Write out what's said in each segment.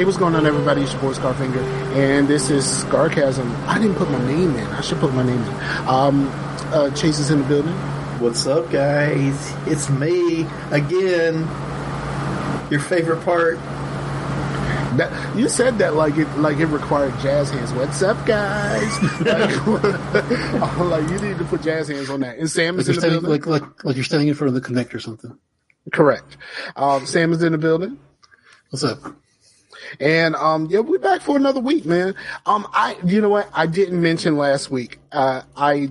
Hey, what's going on, everybody? It's your boy Scarfinger, and this is Scarcasm. I didn't put my name in. I should put my name in. Chase is in the building. What's up, guys? It's me again. Your favorite part. That, you said that like it required jazz hands. What's up, guys? like you need to put jazz hands on that. And Sam is in the building. Like you're standing in front of the connect or something. Correct. Sam is in the building. What's up? And yeah, we're back for another week, man. You know what? I didn't mention last week. I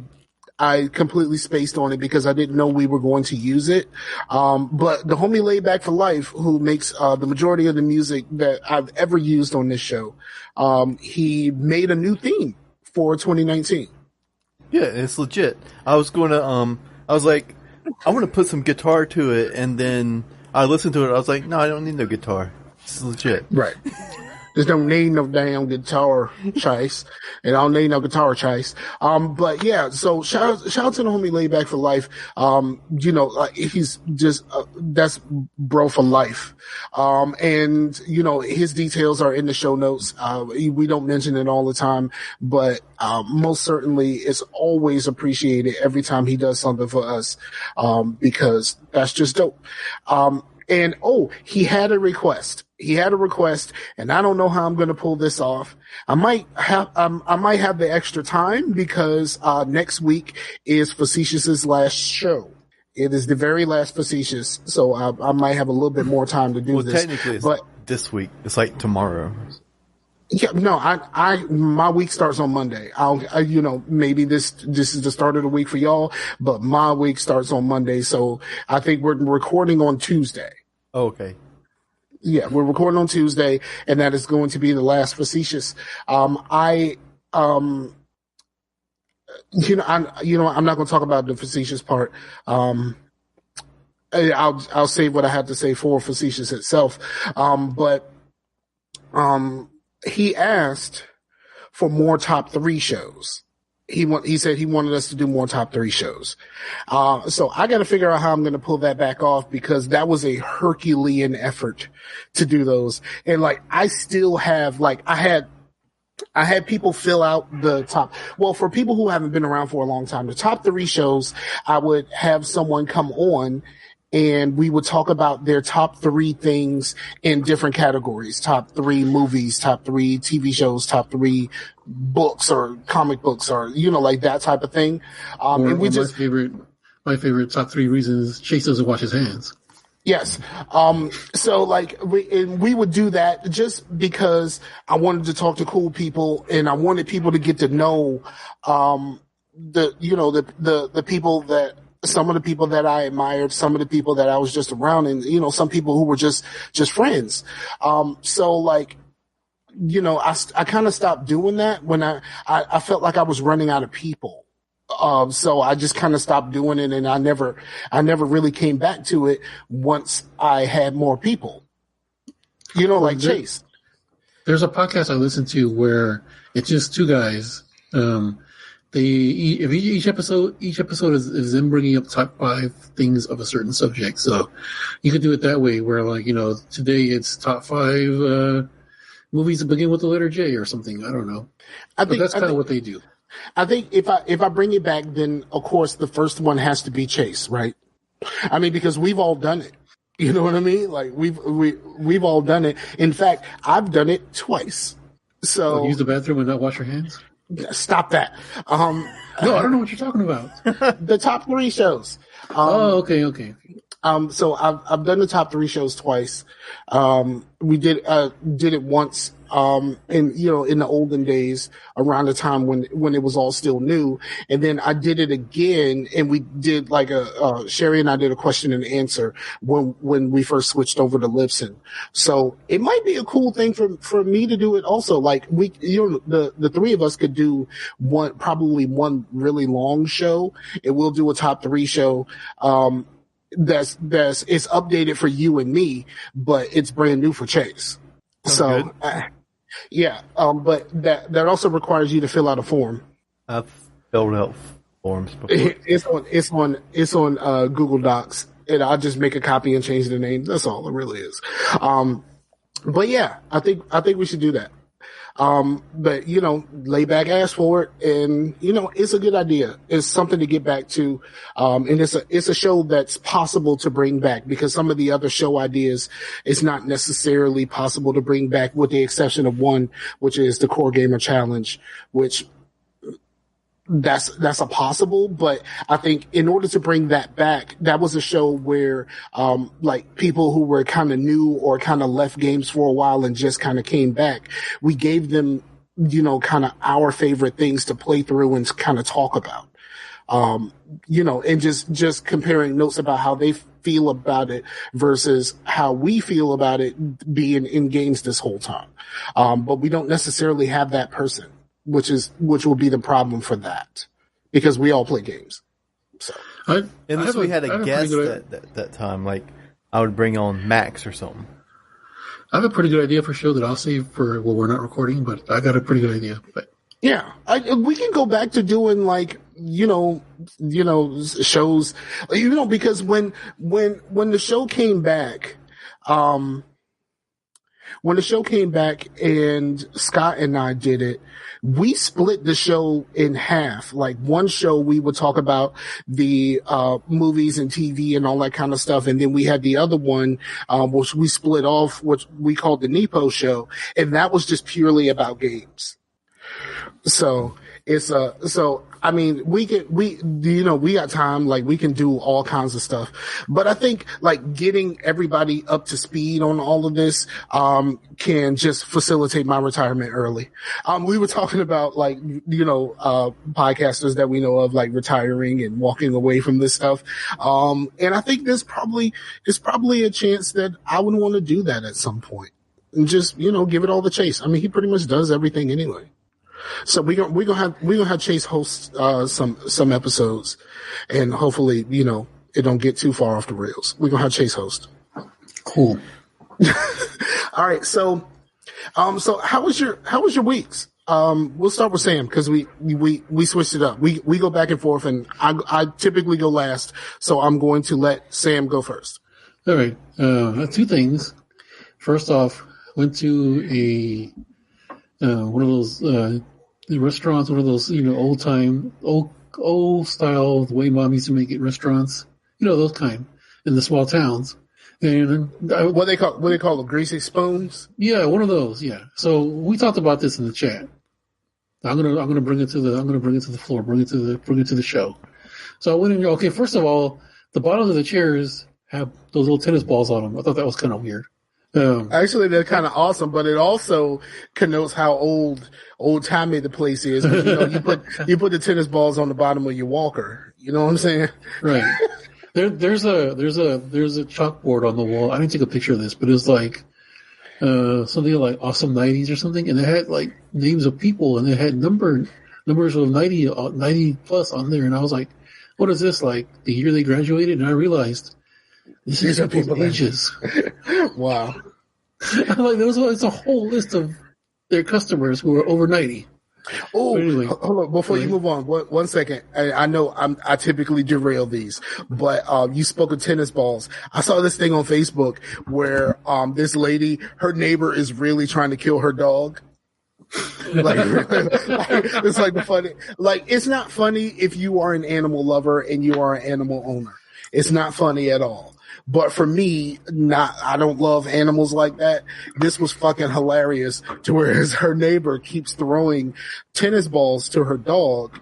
completely spaced on it because I didn't know we were going to use it. But the homie Laid Back for Life, who makes the majority of the music that I've ever used on this show, he made a new theme for 2019. Yeah, it's legit. I was going to, I was like, I want to put some guitar to it, and then I listened to it. I was like, no, I don't need no guitar. It's legit. Right. Just don't need no damn guitar, Chase. And I don't need no guitar, Chase. But yeah, so shout out to the homie Laid Back for Life. You know, he's just, that's bro for life. And you know, his details are in the show notes. We don't mention it all the time, but, most certainly it's always appreciated every time he does something for us. Because that's just dope. And he had a request. And I don't know how I'm going to pull this off. I might have the extra time because, next week is Facetious's last show. It is the very last Facetious. So I might have a little bit more time to do this. Technically it's this week. It's like tomorrow. Yeah, no, my week starts on Monday. You know, maybe this is the start of the week for y'all, but my week starts on Monday. So I think we're recording on Tuesday. Oh, okay. Yeah, we're recording on Tuesday, and that is going to be the last Facetious. I'm not going to talk about the Facetious part. I'll say what I had to say for Facetious itself. But he asked for more top 3 shows. He said he wanted us to do more top 3 shows. So I got to figure out how I'm going to pull that back off because that was a Herculean effort to do those. And like, I still have, like, I had people fill out the top. Well, for people who haven't been around for a long time, the top 3 shows, I would have someone come on and we would talk about their top 3 things in different categories. Top 3 movies, top 3 TV shows, top 3 books or comic books or, you know, like that type of thing. And we just, my favorite top 3 reasons Chase doesn't wash his hands. Yes. So like we would do that just because I wanted to talk to cool people and I wanted people to get to know, the people that, some of the people that I admired, some of the people that I was just around, and, you know, some people who were just friends. So like, you know, I kind of stopped doing that when I felt like I was running out of people. So I just kind of stopped doing it, and I never really came back to it once I had more people. You know, like Chase. There's a podcast I listen to where it's just 2 guys. Each episode is them bringing up top 5 things of a certain subject. So you could do it that way where, like, you know, today it's top 5 movies that begin with the letter J or something. I don't know. But that's kind of what they do. I think if I bring it back, then of course the first one has to be Chase, right? I mean, because we've all done it. You know what I mean? Like we've all done it. In fact, I've done it twice. So use the bathroom and not wash your hands? Stop that. No, I don't know what you're talking about. The top 3 shows. Okay. So I've done the top 3 shows twice. We did it once, in the olden days around the time when it was all still new. And then I did it again and we did like Sherry and I did a question and answer when we first switched over to Libsyn. So it might be a cool thing for me to do it also. Like the 3 of us could do probably one really long show and we'll do a top 3 show. That's it's updated for you and me, but it's brand new for Chase. So, yeah. But that also requires you to fill out a form. I've filled out forms before. It's on Google Docs, and I'll just make a copy and change the name. That's all it really is. But yeah, I think we should do that. But lay back, ask for it, and it's a good idea. It's something to get back to, and it's a show that's possible to bring back, because some of the other show ideas it's not necessarily possible to bring back, with the exception of one, which is the Core Gamer Challenge, which that's a possible. But I think in order to bring that back, that was a show where like people who were kind of new or kind of left games for a while and just kind of came back, we gave them kind of our favorite things to play through and kind of talk about, and just comparing notes about how they feel about it versus how we feel about it being in games this whole time. But we don't necessarily have that person, which will be the problem for that, because we all play games. So, unless we had a guest that time, like I would bring on Max or something. I have a pretty good idea for a show that I'll save for we're not recording, but I got a pretty good idea. But yeah, we can go back to doing like shows, because when the show came back, when the show came back and Scott and I did it, we split the show in half. Like one show we would talk about the movies and TV and all that kind of stuff, and then we had the other one which we split off, which we called the Nepo show, and that was just purely about games. So I mean, we got time, like we can do all kinds of stuff. But I think like getting everybody up to speed on all of this, can just facilitate my retirement early. We were talking about like, podcasters that we know of, like retiring and walking away from this stuff. And I think there's probably a chance that I would want to do that at some point and just, give it all the chase. I mean, he pretty much does everything anyway. So we're gonna have Chase host some episodes, and hopefully it don't get too far off the rails. We're gonna have Chase host. Cool. All right. So how was your weeks? We'll start with Sam, because we switched it up. We go back and forth, and I typically go last, so I'm going to let Sam go first. All right. Two things. First off, went to one of those restaurants, one of those old style, the way mom used to make it restaurants, those kind in the small towns. And what they call them, greasy spoons. Yeah, one of those. Yeah. So we talked about this in the chat. I'm gonna bring it to the floor, bring it to the show. So I went in. Okay, first of all, the bottoms of the chairs have those little tennis balls on them. I thought that was kind of weird. Actually, they're kind of awesome, but it also connotes how old-timey the place is. You put the tennis balls on the bottom of your walker. You know what I'm saying? Right. There's a chalkboard on the wall. I didn't take a picture of this, but it was like something like Awesome 90s or something, and it had like names of people, and it had numbers of 90 plus on there, and I was like, what is this, like the year they graduated? And I realized these are people's ages. Wow. I'm like, it's a whole list of their customers who are over 90. Oh, anyway, hold on. Before you move on, one second. I know I typically derail these, but you spoke of tennis balls. I saw this thing on Facebook where this lady, her neighbor is really trying to kill her dog. It's like the funny. Like, it's not funny if you are an animal lover and you are an animal owner. It's not funny at all. But for me, I don't love animals like that. This was fucking hilarious, to where her neighbor keeps throwing tennis balls to her dog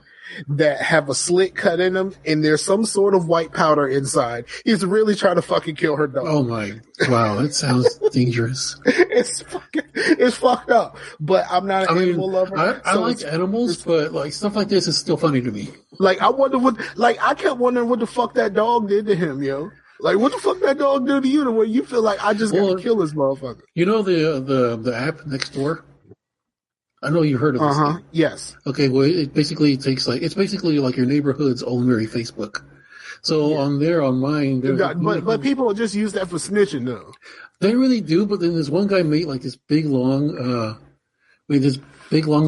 that have a slit cut in them, and there's some sort of white powder inside. He's really trying to fucking kill her dog. Oh my, wow, that sounds dangerous. It's fucked up. But I'm not an animal lover. I like animals, but like stuff like this is still funny to me. Like, I kept wondering what the fuck that dog did to him, yo. Like, what the fuck that dog do to you to where you feel like I just gotta kill this motherfucker? You know the app next door? I know you heard of this. Uh-huh. Yes. Okay, well it basically takes it's basically like your neighborhood's own very Facebook. So on mine, but people just use that for snitching though. They really do, but then there's one guy made like this big long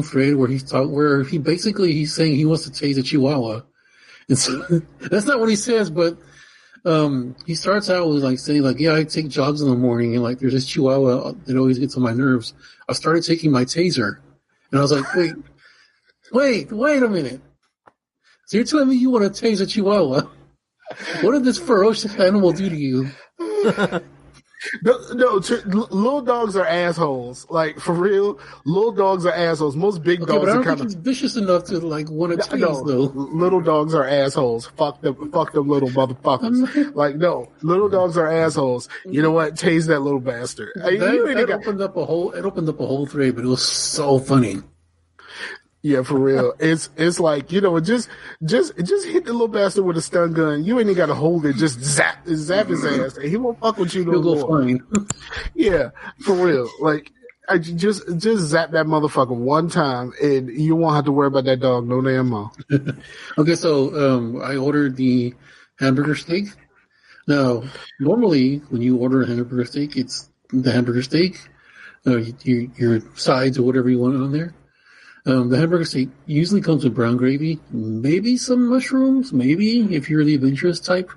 thread where he's saying he wants to tase a chihuahua. And so that's not what he says, but He starts out with like saying like, yeah, I take jogs in the morning, and like there's this chihuahua that always gets on my nerves. I started taking my taser, and I was like, wait a minute. So you're telling me you want to tase a chihuahua? What did this ferocious animal do to you? No, little dogs are assholes. Like, for real, little dogs are assholes. Most big Okay, dogs but I are don't kind think of... he's vicious enough to like want to tase No, though. little dogs are assholes. Fuck them little motherfuckers. Like, no, little dogs are assholes. You know what? Tase that little bastard. That opened up a whole. It opened up a whole thread, but it was so funny. Yeah, for real. It's like, just hit the little bastard with a stun gun. You ain't even got to hold it. Just zap his ass. He won't fuck with you no He'll more. go fine. Yeah, for real. Like, I just zap that motherfucker one time, and you won't have to worry about that dog no damn more. Okay, so I ordered the hamburger steak. Now, normally when you order a hamburger steak, it's the hamburger steak, your sides or whatever you want on there. The hamburger steak usually comes with brown gravy, maybe some mushrooms, maybe if you're the adventurous type.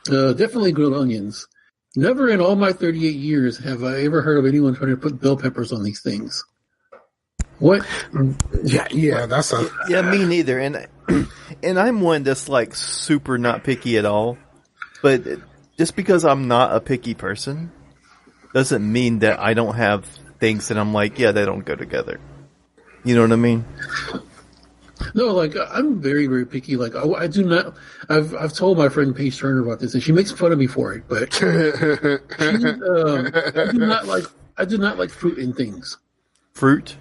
Definitely grilled onions. Never in all my 38 years have I ever heard of anyone trying to put bell peppers on these things. What? Yeah, that's a... Yeah, me neither. And I'm one that's like super not picky at all. But just because I'm not a picky person doesn't mean that I don't have things that I'm like, yeah, they don't go together. You know what I mean? No, like I'm very, very picky. Like I do not. I've told my friend Paige Turner about this, and she makes fun of me for it. But I do not like fruit in things. Fruit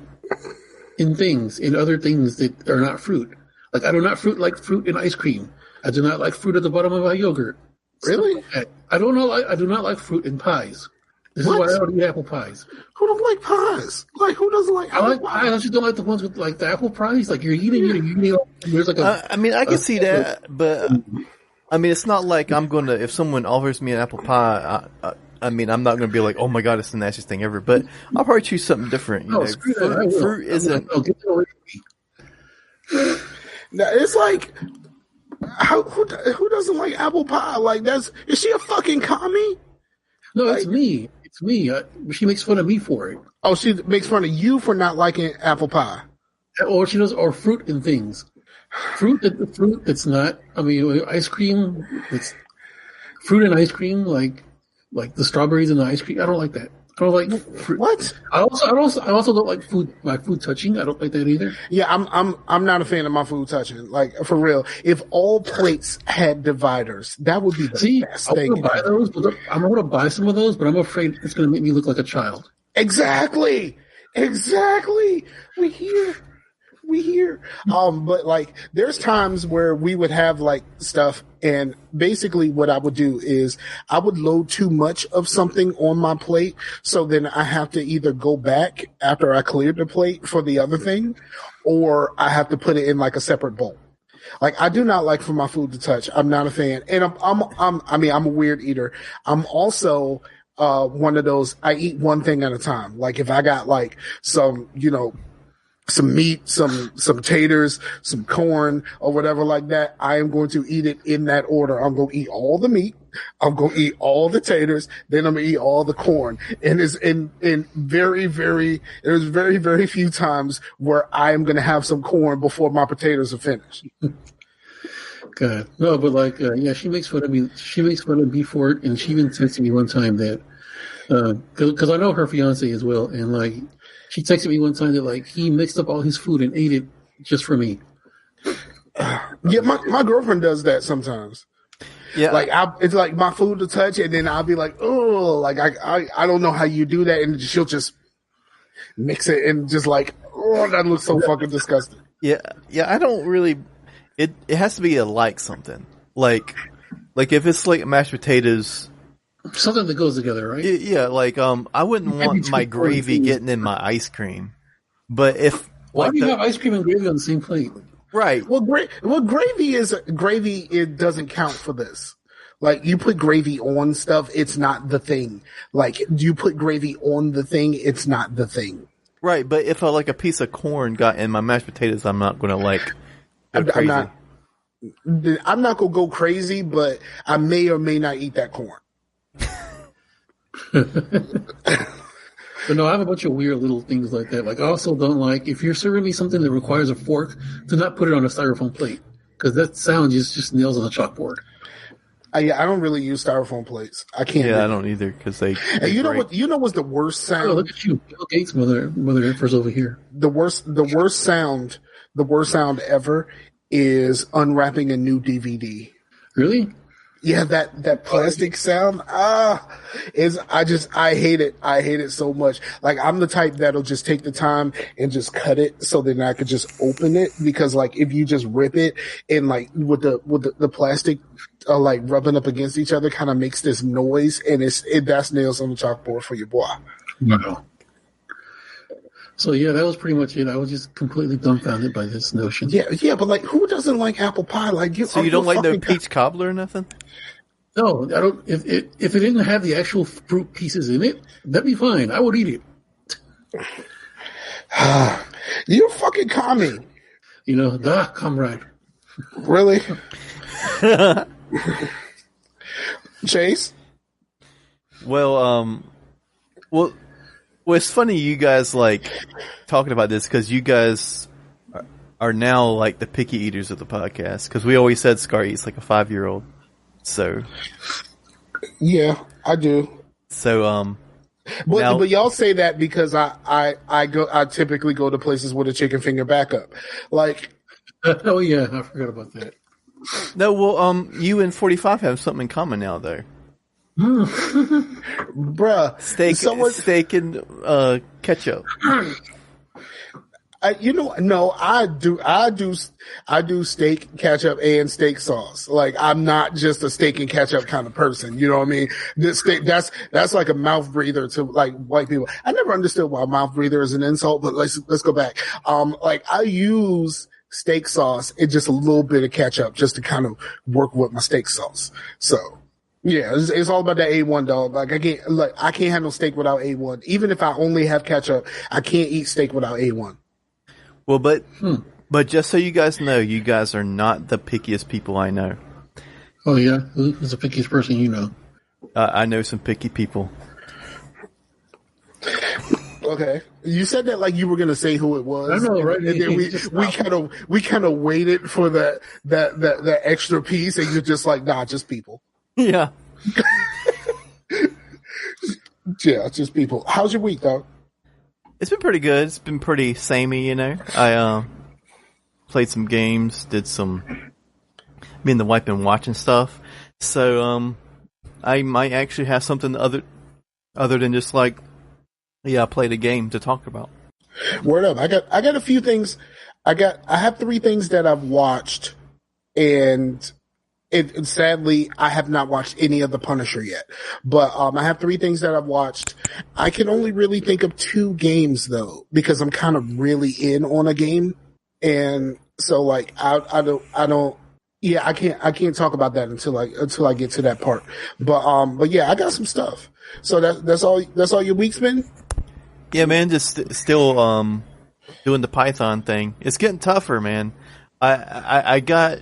In other things that are not fruit. Like I do not like fruit in ice cream. I do not like fruit at the bottom of my yogurt. Really? I don't know. I do not like fruit in pies. This is why I don't eat apple pies. Who don't like pies? Like, who doesn't like apple pies? I just don't like the ones with like the apple pies. Like you're eating there's like a. I mean, I can see that, but I mean, it's not like I'm gonna. If someone offers me an apple pie, I mean, I'm not gonna be like, oh my god, it's the nastiest thing ever. But I'll probably choose something different. You know? Fruit isn't. Get that away from me. Now, it's like, who doesn't like apple pie? Like, is she a fucking commie? No, it's me. It's me. She makes fun of me for it. Oh, she makes fun of you for not liking apple pie. Or she does, or fruit and things. Fruit that's not. I mean, ice cream. It's fruit and ice cream, like the strawberries in the ice cream. I don't like that. I don't like fruit. What? I also don't like my food touching. I don't like that either. Yeah, I'm not a fan of my food touching. Like, for real. If all plates had dividers, that would be the best thing. I'm going to buy some of those, but I'm afraid it's going to make me look like a child. Exactly. We hear. But like, there's times where we would have like stuff, and basically what I would do is I would load too much of something on my plate, so then I have to either go back after I cleared the plate for the other thing, or I have to put it in like a separate bowl. Like, I do not like for my food to touch. I'm not a fan, and I'm a weird eater. I'm also one of those, I eat one thing at a time. Like, if I got like some meat, some taters, some corn, or whatever like that, I am going to eat it in that order. I'm going to eat all the meat. I'm going to eat all the taters. Then I'm going to eat all the corn. And there's very, very few times where I am going to have some corn before my potatoes are finished. God, no, but like, yeah, she makes fun of me. She makes fun of me for it, and she even texted me one time that, because I know her fiance as well, and like, she texted me one time that like he mixed up all his food and ate it just for me. Yeah, my girlfriend does that sometimes. Yeah, like it's like my food to touch, and then I'll be like, oh, like I don't know how you do that, and she'll just mix it and just like, oh, that looks so fucking disgusting. Yeah, I don't really. It has to be something like if it's like mashed potatoes. Something that goes together, right? Yeah, like I wouldn't want my gravy getting in my ice cream, but if why do you have ice cream and gravy on the same plate? Right. Well, gravy it doesn't count for this. Like, you put gravy on stuff, it's not the thing. Like, you put gravy on the thing, it's not the thing. Right, but if like a piece of corn got in my mashed potatoes, I'm not going to like. I'm not. I'm not gonna go crazy, but I may or may not eat that corn. But no, I have a bunch of weird little things like that. Like, I also don't like, if you're serving me something that requires a fork, do not put it on a styrofoam plate. Because that sound just nails on the chalkboard. I don't really use styrofoam plates. I can't. Yeah, I don't either because they. And you know what? You know what's the worst sound? Oh, look at you, Bill Gates, mother efforts over here. The worst sound ever is unwrapping a new DVD. Really? Yeah, that plastic sound. I hate it. I hate it so much. Like, I'm the type that'll just take the time and just cut it so then I could just open it, because like if you just rip it and like with the plastic like rubbing up against each other kind of makes this noise, and that's nails on the chalkboard for your boy. Wow. So yeah, that was pretty much it. I was just completely dumbfounded by this notion. Yeah, but like, who doesn't like apple pie? Like, so you don't like no peach cobbler or nothing? No, I don't. If it didn't have the actual fruit pieces in it, that'd be fine. I would eat it. You're fucking commie. You know, comrade. Really? Chase? Well, it's funny you guys like talking about this because you guys are now like the picky eaters of the podcast, because we always said Scar eats like a 5-year-old. So, yeah, I do. So, but y'all say that because I typically go to places with a chicken finger backup. Like, oh yeah, I forgot about that. No, well, you and 45 have something in common now, though. Bruh, steak and ketchup. I do steak, ketchup, and steak sauce. Like, I'm not just a steak and ketchup kind of person. You know what I mean? This steak, that's like a mouth breather to like white people. I never understood why mouth breather is an insult, but let's go back. Like, I use steak sauce and just a little bit of ketchup just to kind of work with my steak sauce. So, yeah, it's all about that A1, dog. Like, I can't have no steak without A1. Even if I only have ketchup, I can't eat steak without A1. Well, but just so you guys know, you guys are not the pickiest people I know. Oh yeah, who's the pickiest person you know? I know some picky people. Okay, you said that like you were gonna say who it was. I know, right? And then we kind of waited for that extra piece, and you're just like, nah, just people. Yeah. Yeah, just people. How's your week, though? It's been pretty good. It's been pretty samey, you know. I played some games, did some. Me and the wife been watching stuff, so I might actually have something other than just like, yeah, I played a game to talk about. Word up! I got a few things. I have 3 things that I've watched, and sadly, I have not watched any of The Punisher yet. But I have 3 things that I've watched. I can only really think of 2 games though, because I'm kind of really in on a game, and so like I don't. Yeah, I can't talk about that until I get to that part. But yeah, I got some stuff. So that's all your week's been? Yeah, man, just still doing the Python thing. It's getting tougher, man. I got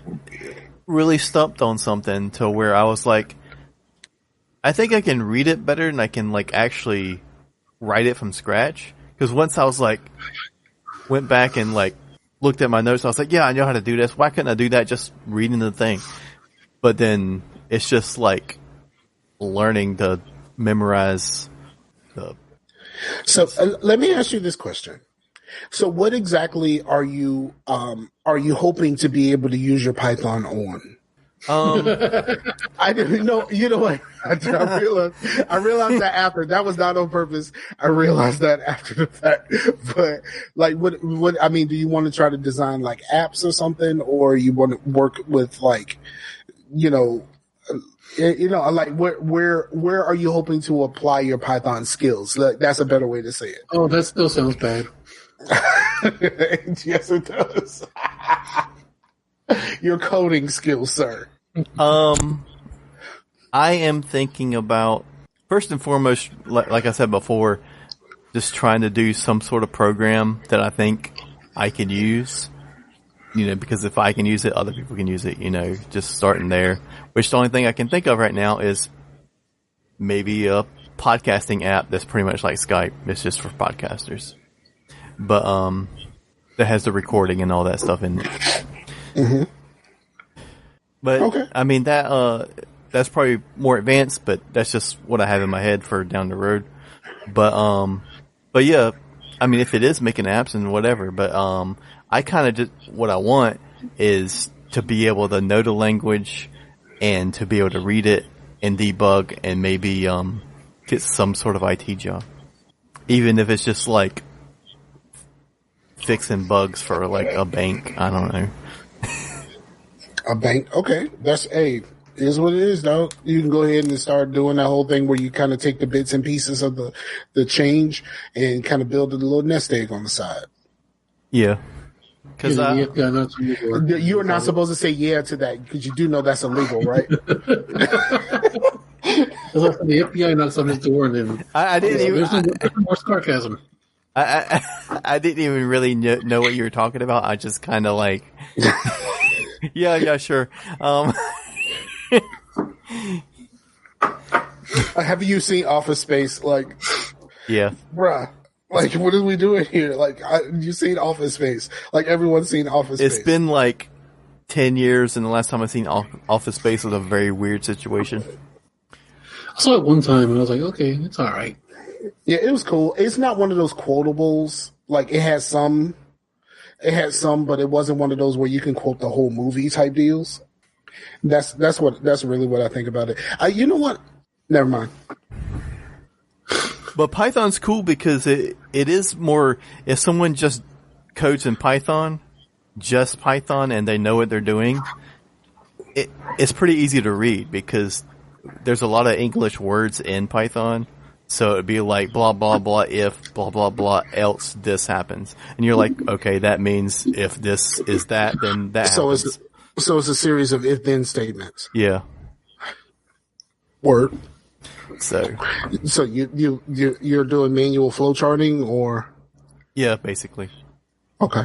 really stumped on something to where I was like, I think I can read it better than I can like actually write it from scratch. Because once I was like, went back and like looked at my notes, I was like, yeah, I know how to do this. Why couldn't I do that just reading the thing? But then it's just like learning to memorize the. So let me ask you this question. So what exactly are you hoping to be able to use your Python on? I didn't know. You know what? I realized that after. That was not on purpose. I realized that after the fact. But like, what? I mean, do you want to try to design like apps or something, or you want to work with like, like where are you hoping to apply your Python skills? That's a better way to say it. Oh, that still sounds bad. Yes, it does. Your coding skills, sir. I am thinking about, first and foremost, like I said before, just trying to do some sort of program that I think I could use. because if I can use it, other people can use it, just starting there. Which the only thing I can think of right now is maybe a podcasting app that's pretty much like Skype. It's just for podcasters. But, that has the recording and all that stuff in it. Mm-hmm. But, okay. I mean, that's probably more advanced, but that's just what I have in my head for down the road. But yeah, I mean, if it is making apps and whatever, but, I kind of just, what I want is to be able to know the language and to be able to read it and debug and maybe, get some sort of IT job. Even if it's just like fixing bugs for like a bank. I don't know. A bank. Okay. That's is what it is, though. You can go ahead and start doing that whole thing where you kind of take the bits and pieces of the change and kind of build a little nest egg on the side. Yeah. Because you're not supposed to say yeah to that because you do know that's illegal, right? The FBI knocks on his door, and then I didn't even. There's no more sarcasm. I didn't even really know what you were talking about. I just kind of like, yeah, sure. Have you seen Office Space? Like, yeah, bruh. Like, what are we doing here? Like, you seen Office Space? Like, everyone's seen Office Space. It's been like 10 years, and the last time I seen Office Space was a very weird situation. I saw it one time, and I was like, okay, it's all right. Yeah, it was cool. It's not one of those quotables. Like, it had some, but it wasn't one of those where you can quote the whole movie type deals. That's really what I think about it. You know what? Never mind. But Python's cool because it is more, if someone just codes in Python, just Python, and they know what they're doing, it's pretty easy to read because there's a lot of English words in Python. So it'd be like blah, blah, blah, if blah, blah, blah, else this happens. And you're like, okay, that means if this is that, then that happens. So it's a series of if-then statements. Yeah. Word. So you're doing manual flow charting or? Yeah, basically. Okay.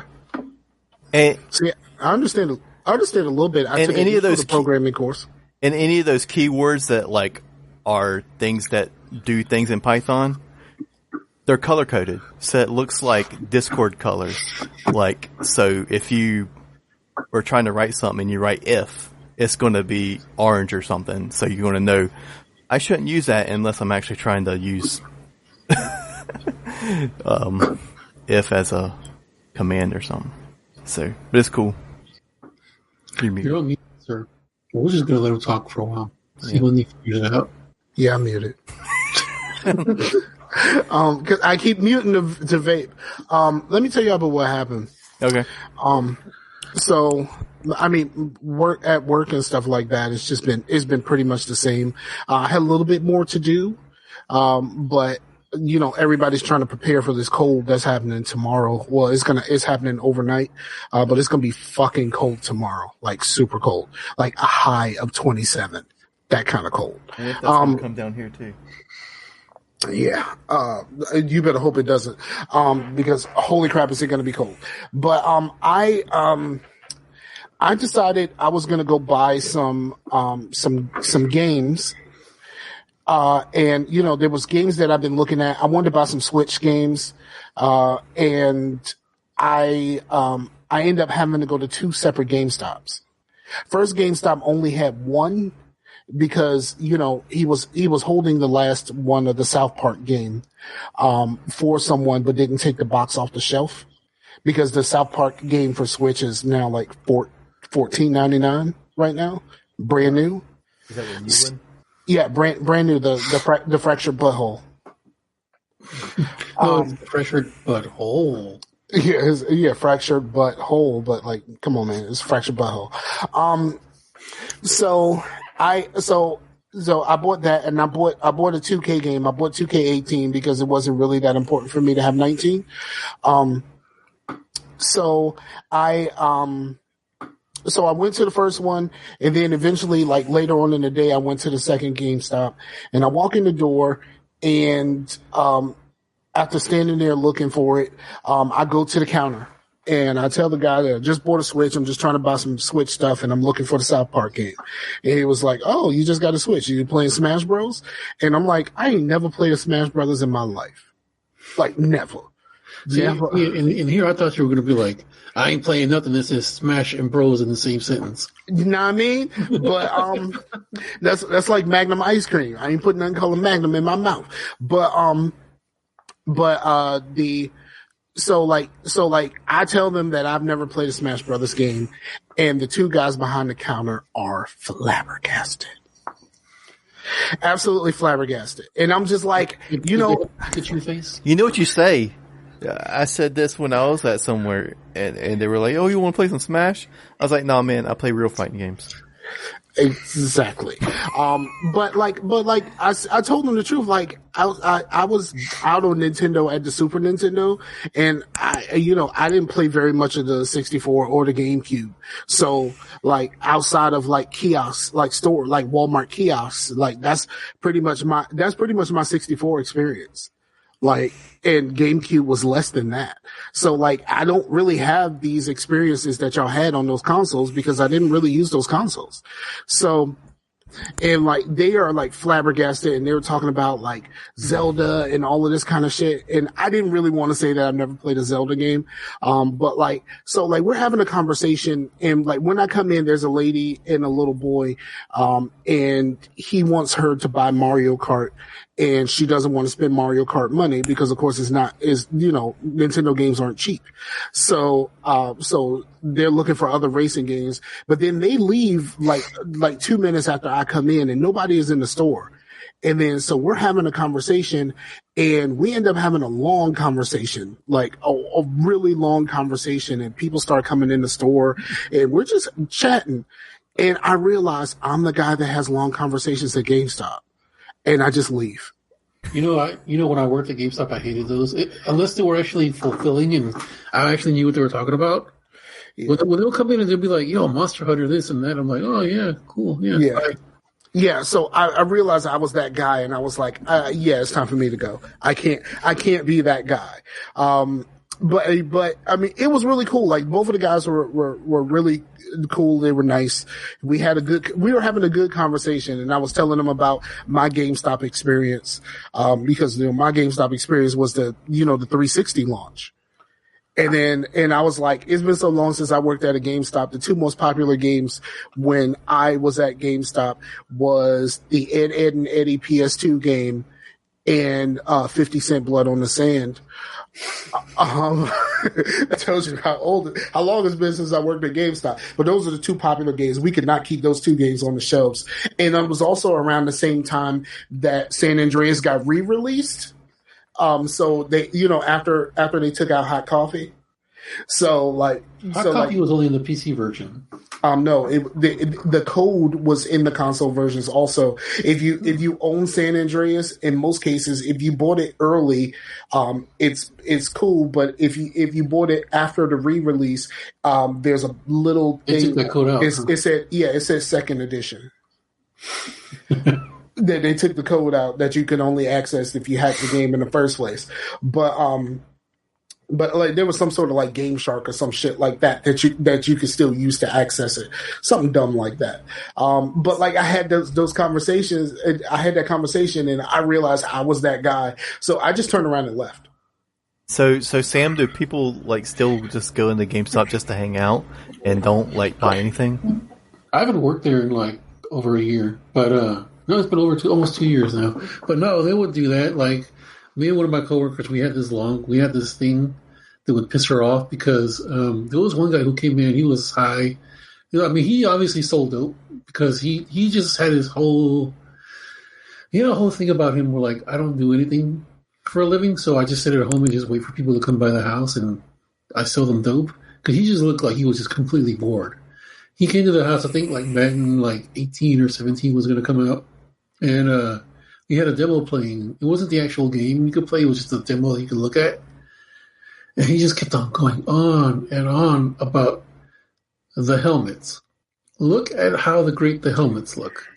And see, I understand a little bit. I took any of those programming course. And any of those keywords that like are things that do things in Python, they're color coded. So it looks like Discord colors. Like, so if you were trying to write something and you write if, it's going to be orange or something. So you're going to know, I shouldn't use that unless I'm actually trying to use if as a command or something. So, but it's cool. You don't need it, sir. We're just going to let him talk for a while. See when he figures it out. Yeah, I'm muted. Cause I keep muting to vape. Let me tell you about what happened. Okay. So, I mean, work and stuff like that. It's been pretty much the same. I had a little bit more to do. But everybody's trying to prepare for this cold that's happening tomorrow. Well, it's happening overnight. But it's going to be fucking cold tomorrow. Like super cold. Like a high of 27. That kind of cold. And if that's going to come down here too. Yeah. You better hope it doesn't. Because holy crap, is it going to be cold. But, I decided I was going to go buy some games. And there was games that I've been looking at. I wanted to buy some Switch games. And I ended up having to go to two separate GameStops. First GameStop only had one because, he was holding the last one of the South Park game, for someone, but didn't take the box off the shelf because the South Park game for Switch is now like $14.99 right now. Brand new. Is that the new one? Yeah, brand new, the fractured butthole. Fractured butthole. Yeah, fractured butthole, but like, come on, man, it's fractured butthole. So I bought that, and I bought a 2K game. I bought 2K18 because it wasn't really that important for me to have 19. So I went to the first one, and then eventually, like later on in the day, I went to the second GameStop, and I walk in the door, and after standing there looking for it, I go to the counter, and I tell the guy that I just bought a Switch. I'm just trying to buy some Switch stuff, and I'm looking for the South Park game. And he was like, "Oh, you just got a Switch? You playing Smash Bros?" And I'm like, "I ain't never played a Smash Brothers in my life, like never." See, in here, I thought you were going to be like, "I ain't playing nothing that says Smash and Bros in the same sentence." You know what I mean? But that's like Magnum ice cream. I ain't putting nothing called Magnum in my mouth. So I tell them that I've never played a Smash Brothers game, and the two guys behind the counter are flabbergasted. Absolutely flabbergasted. And I'm just like, Get your face. You know what you say? I said this when I was at somewhere, and they were like, "Oh, you want to play some Smash?" I was like, "No, man, I play real fighting games." Exactly. But I told them the truth. Like I was out on Nintendo at the Super Nintendo, and I didn't play very much of the 64 or the GameCube. So like outside of like kiosks, like store, like Walmart kiosks, like that's pretty much my 64 experience. Like, and GameCube was less than that. So like, I don't really have these experiences that y'all had on those consoles because I didn't really use those consoles. So, and like, they are like flabbergasted, and they were talking about like Zelda and all of this kind of shit. And I didn't really want to say that I've never played a Zelda game. But like, so like, we're having a conversation, and like, when I come in, there's a lady and a little boy, and he wants her to buy Mario Kart. And she doesn't want to spend Mario Kart money because, of course, Nintendo games aren't cheap. So they're looking for other racing games. But then they leave like 2 minutes after I come in, and nobody is in the store. And then so we're having a conversation, and we end up having a long conversation, like a really long conversation. And people start coming in the store, and we're just chatting. And I realize I'm the guy that has long conversations at GameStop. And I just leave. When I worked at GameStop, I hated those. Unless they were actually fulfilling and I actually knew what they were talking about. Yeah. When they'll come in and they'll be like, "Yo, Monster Hunter, this and that," I'm like, "Oh yeah, cool, yeah." Yeah. Yeah, so I realized I was that guy, and I was like, "Yeah, it's time for me to go. I can't be that guy." But I mean, it was really cool. Like both of the guys were really cool. They were nice. We were having a good conversation, and I was telling them about my GameStop experience, because my GameStop experience was the 360 launch. And I was like, it's been so long since I worked at a GameStop. The two most popular games when I was at GameStop was the Ed, and Eddie PS2 game and 50 Cent Blood on the Sand. That tells you how long it's been since I worked at GameStop. But those are the two popular games. We could not keep those two games on the shelves. And it was also around the same time that San Andreas got re-released. So they, after they took out Hot Coffee. So like, Hot Coffee was only in the PC version. No, the code was in the console versions also. If you own San Andreas, in most cases, if you bought it early, it's cool. But if you bought it after the re-release, there's a little thing. They took that code out. It said second edition. They took the code out that you could only access if you hacked the game in the first place. But like there was some sort of like Game Shark or some shit like that you could still use to access it. Something dumb like that. But like I had those conversations. I had that conversation, and I realized I was that guy. So I just turned around and left. So Sam, do people like still just go into GameStop just to hang out and don't like buy anything? I haven't worked there in like over a year, but no, it's been almost 2 years now. But no, they would do that. Like me and one of my coworkers, we had this thing that would piss her off because there was one guy who came in. He was high. He obviously sold dope because he just had his whole thing about him where like, I don't do anything for a living, so I just sit at home and just wait for people to come by the house and I sell them dope. Because he just looked like he was just completely bored. He came to the house, I think like Madden like 18 or 17 was going to come out. And he had a demo playing. It wasn't the actual game you could play. It was just a demo that you could look at. And he just kept on going on and on about the helmets. Look at how great the helmets look.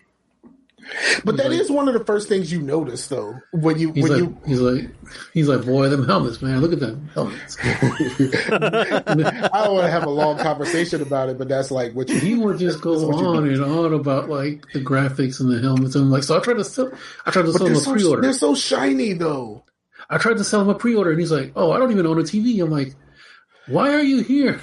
But that is one of the first things you notice, though, when you he's like, boy, them helmets, man, look at them helmets. I don't want to have a long conversation about it, but that's like what he would just go on and on about like the graphics and the helmets, and like, so I tried to sell him a pre-order. They're so shiny, though. I tried to sell him a pre-order, and he's like, "Oh, I don't even own a TV." I'm like, "Why are you here?"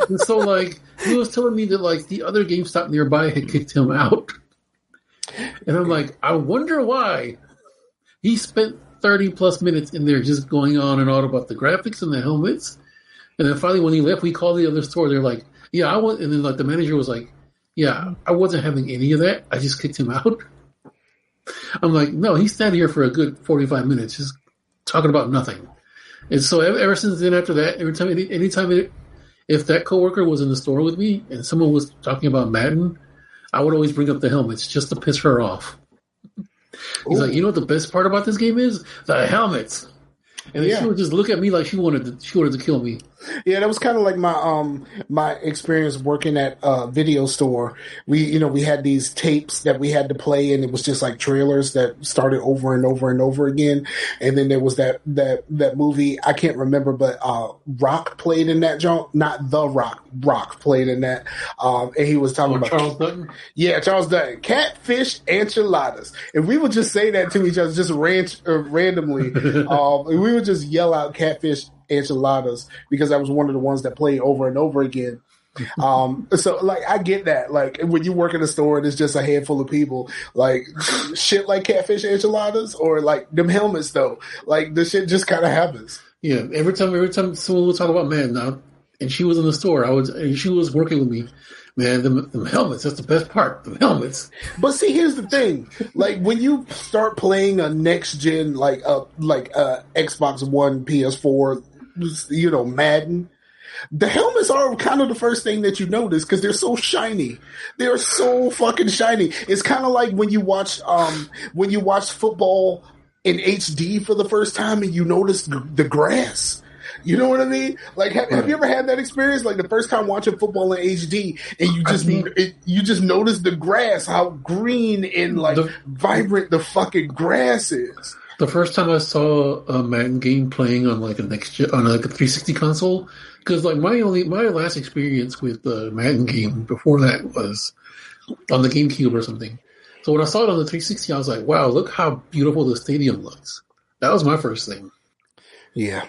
And so, like, he was telling me that like the other GameStop nearby had kicked him out. And I'm like, I wonder why. He spent 30 plus minutes in there just going on and on about the graphics and the helmets. And then finally, when he left, we called the other store. They're like, yeah, I want. And then like the manager was like, yeah, I wasn't having any of that. I just kicked him out. I'm like, no, he sat here for a good 45 minutes just talking about nothing. And so ever since then, after that, anytime if that coworker was in the store with me and someone was talking about Madden, I would always bring up the helmets just to piss her off. He's like, you know what the best part about this game is? The helmets. And then she would just look at me like she wanted to kill me. Yeah, that was kind of like my experience working at a video store. We had these tapes that we had to play, and it was just like trailers that started over and over and over again. And then there was that movie, I can't remember, but Rock played in that joint. Not The Rock. Rock played in that. And he was talking about Charles Dutton. Yeah, Charles Dutton. Catfish enchiladas. And we would just say that to each other just randomly. We would just yell out catfish enchiladas because I was one of the ones that played over and over again. So like I get that. Like when you work in a store and it's just a handful of people, like shit like catfish enchiladas or like them helmets though. Like the shit just kinda happens. Yeah, every time someone would talk about Madden now and she was in the store, and she was working with me. Man, them helmets, that's the best part, the helmets. But see, here's the thing. Like, when you start playing a next-gen, like Xbox One, PS4, Madden, the helmets are kind of the first thing that you notice because they're so shiny. They're so fucking shiny. It's kind of like when you watch football in HD for the first time and you notice the grass. You know what I mean? Like, have you ever had that experience? Like the first time watching football in HD, and you just notice the grass, how green and like vibrant the fucking grass is. The first time I saw a Madden game playing on like a 360 console, because like my last experience with the Madden game before that was on the GameCube or something. So when I saw it on the 360, I was like, wow, look how beautiful the stadium looks. That was my first thing. Yeah.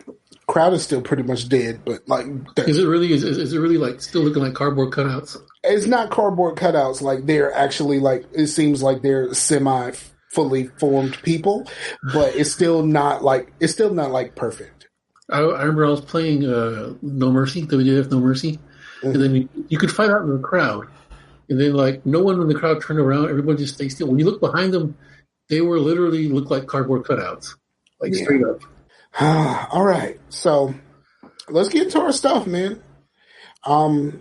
Crowd is still pretty much dead, but like, is it really like still looking like cardboard cutouts? It's not cardboard cutouts. Like they're actually like, it seems like they're semi fully formed people, but it's still not like perfect. I remember I was playing No Mercy, WWF No Mercy, and then you could fight out in the crowd, and then like no one in the crowd turned around. Everybody just stayed still. When you look behind them, they were literally looked like cardboard cutouts, like straight up. All right, so let's get into our stuff, man. What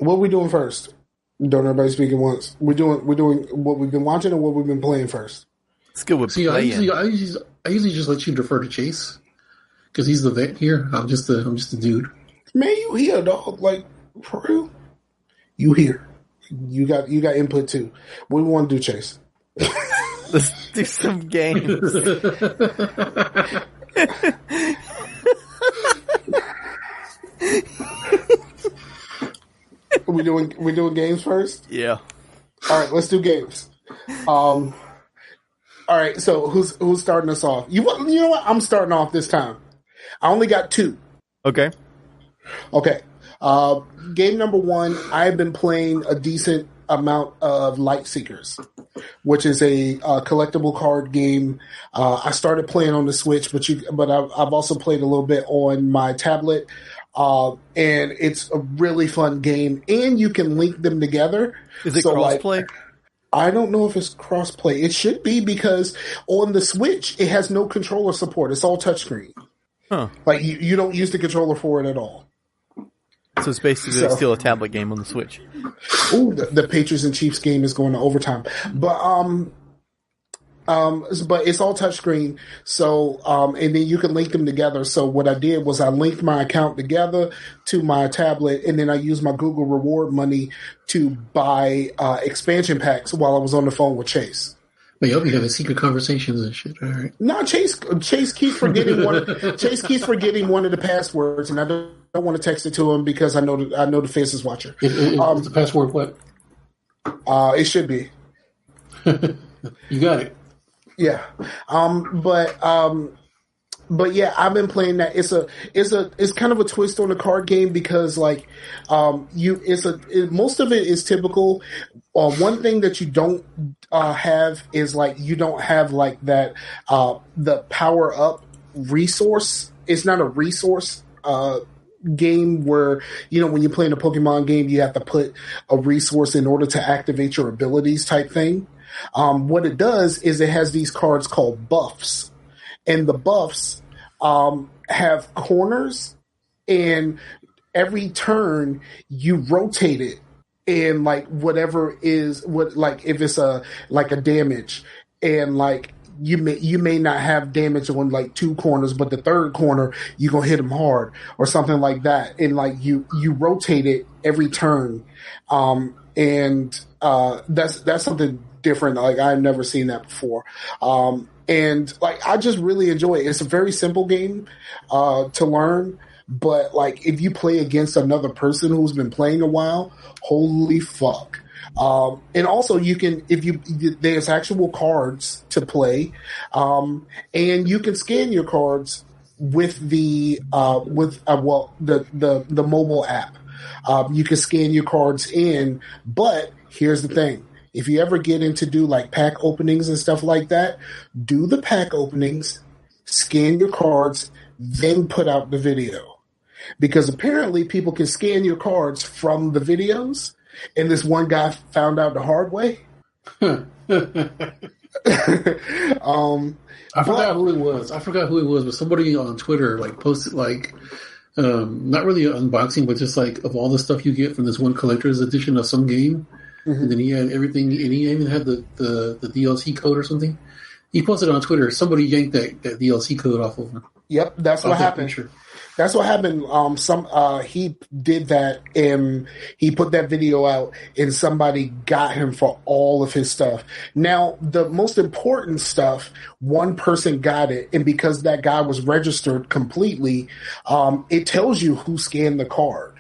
are we doing first? Don't everybody speak at once. We're doing what we've been watching or what we've been playing first. Let's go with playing. I usually just let you defer to Chase because he's the vet here. I'm just a dude. Man, you here, dog? Like for real? You here? You got input too. What do we want to do, Chase? Let's do some games. we doing games first? Yeah. All right, let's do games. All right, so who's starting us off? You know what? I'm starting off this time. I only got 2. Okay. Game number 1, I've been playing a decent amount of Light Seekers, which is a collectible card game. I started playing on the Switch, but I've also played a little bit on my tablet, and it's a really fun game. And you can link them together. Is it crossplay? Like, I don't know if it's crossplay. It should be because on the Switch it has no controller support. It's all touchscreen. Huh? Like you don't use the controller for it at all. So it's basically still a tablet game on the Switch. Ooh, the Patriots and Chiefs game is going to overtime. But But it's all touchscreen. So, and then you can link them together. So what I did was I linked my account together to my tablet, and then I used my Google reward money to buy expansion packs while I was on the phone with Chase. But y'all be having secret conversations and shit. All right. No, Chase keeps forgetting Chase keeps forgetting one of the passwords, and I don't want to text it to him because I know the faces watcher. Is the password what? It should be. You got it. Yeah. But yeah, I've been playing that. It's kind of a twist on the card game because like, most of it is typical. One thing that you don't have is like, you don't have like that, the power up resource. It's not a resource, game where, when you're playing a Pokemon game, you have to put a resource in order to activate your abilities type thing. What it does is it has these cards called buffs, and the buffs have corners, and every turn you rotate it, and like whatever is if it's a damage, and like you may not have damage on like two corners, but the third corner you're gonna hit them hard or something like that, and like you rotate it every turn, and that's something different. Like I've never seen that before. And like, I just really enjoy it. It's a very simple game, to learn, but like if you play against another person who's been playing a while, holy fuck. And also you can, there's actual cards to play, and you can scan your cards with the mobile app. You can scan your cards in, but here's the thing. If you ever get into do like pack openings and stuff like that, do the pack openings, scan your cards, then put out the video. Because apparently people can scan your cards from the videos, and this one guy found out the hard way. I forgot who it was. But somebody on Twitter like posted like, not really an unboxing, but just like of all the stuff you get from this one collector's edition of some game. Mm-hmm. And then he had everything, and he even had the DLC code or something. He posted on Twitter. Somebody yanked that DLC code off of him. Yep, that's what happened. Picture. That's what happened. He did that, and he put that video out, and somebody got him for all of his stuff. Now, the most important stuff, one person got it, and because that guy was registered completely, it tells you who scanned the card.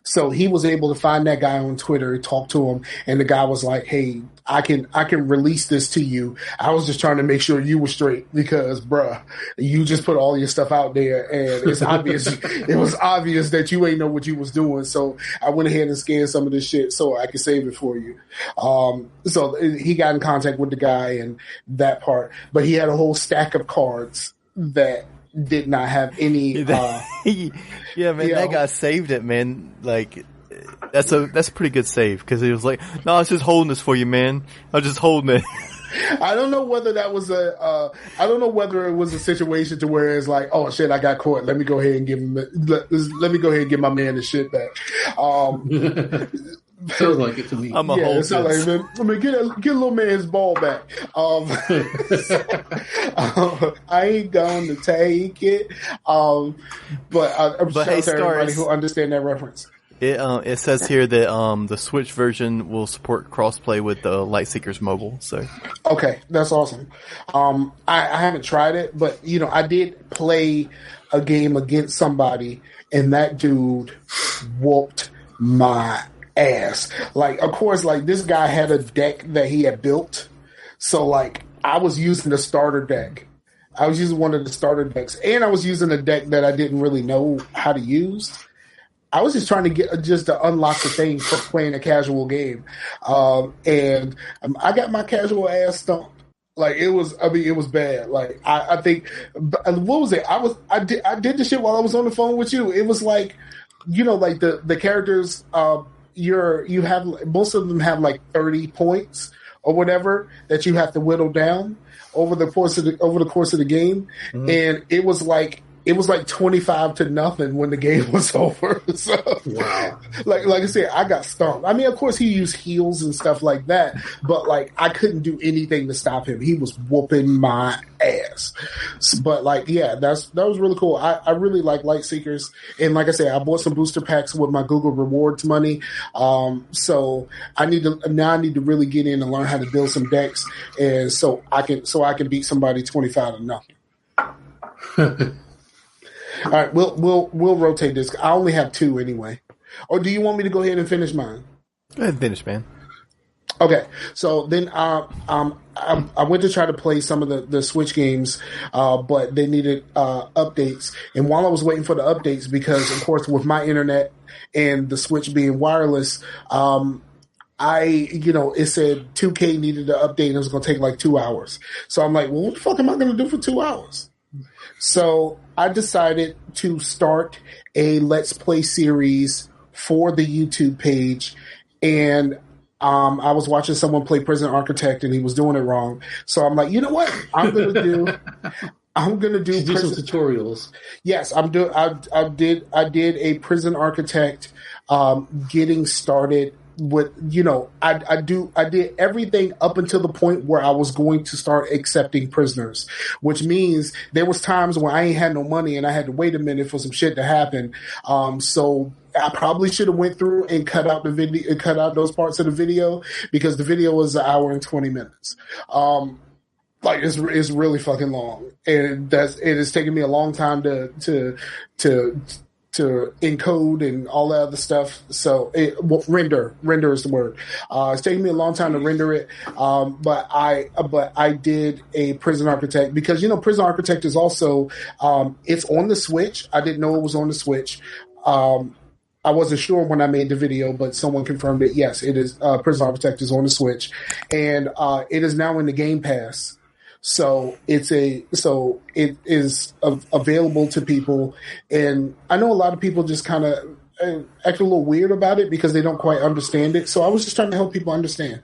So he was able to find that guy on Twitter, talk to him, and the guy was like, "Hey, I can release this to you. I was just trying to make sure you were straight because, bruh, you just put all your stuff out there, and it's obvious. It was obvious that you ain't know what you was doing. So I went ahead and scanned some of this shit so I could save it for you." So he got in contact with the guy and that part, but he had a whole stack of cards that did not have any. Yeah, man, that guy saved it, man. Like, that's a pretty good save because he was like, "No, I was just holding this for you, man. I was just holding it." I don't know whether that was I don't know whether it was a situation to where it's like, "Oh shit, I got caught. Let me go ahead and give him. Let me go ahead and give my man the shit back." Sounds like it to me. I'm a whole. It sounds like, man, get a little man's ball back. I ain't going to take it. But I'm sure hey, to everybody Stars, who understand that reference. It says here that the Switch version will support crossplay with the Lightseekers Mobile. So okay, that's awesome. I haven't tried it, but I did play a game against somebody, and that dude whooped my ass. Like, of course, like this guy had a deck that he had built, so like I was using the starter deck. I was using one of the starter decks, and I was using a deck that I didn't really know how to use. I was just trying to unlock the thing for playing a casual game, and I got my casual ass stumped. Like it was bad. Like I think, what was it? I did the shit while I was on the phone with you. It was like, like the characters. You have, most of them have like 30 points or whatever that you have to whittle down over the course of the game, mm-hmm. And it was like it was like 25-0 when the game was over. So, Wow. like I said, I got stomped. I mean, of course, he used heels and stuff like that, but like I couldn't do anything to stop him. He was whooping my ass. But like, yeah, that was really cool. I really like Lightseekers, and like I said, I bought some booster packs with my Google Rewards money. So I need to really get in and learn how to build some decks, and so I can beat somebody 25-0. All right, we'll rotate this. I only have 2 anyway. Or do you want me to go ahead and finish mine? Go ahead and finish, man. Okay, so then I went to try to play some of the Switch games, but they needed updates. And while I was waiting for the updates, because of course with my internet and the Switch being wireless, it said 2K needed to update and it was going to take like 2 hours. So I'm like, well, what the fuck am I going to do for 2 hours? So I decided to start a Let's Play series for the YouTube page, and I was watching someone play Prison Architect, and he was doing it wrong. So I'm like, you know what? I'm gonna do some tutorials. Yes, I did a Prison Architect getting started with, I did everything up until the point where I was going to start accepting prisoners, which means there was times when I ain't had no money and I had to wait a minute for some shit to happen. So I probably should have went through and cut out the video and cut out those parts of the video, because the video was 1 hour and 20 minutes. Like it's really fucking long, and it has taken me a long time to encode and all that other stuff. So render is the word. It's taking me a long time to render it. But I did a Prison Architect because, Prison Architect is also, it's on the Switch. I didn't know it was on the Switch. I wasn't sure when I made the video, but someone confirmed it. Yes, it is. Prison Architect is on the Switch, and it is now in the Game Pass. So it is available to people, and I know a lot of people just kind of act a little weird about it because they don't quite understand it. So I was just trying to help people understand.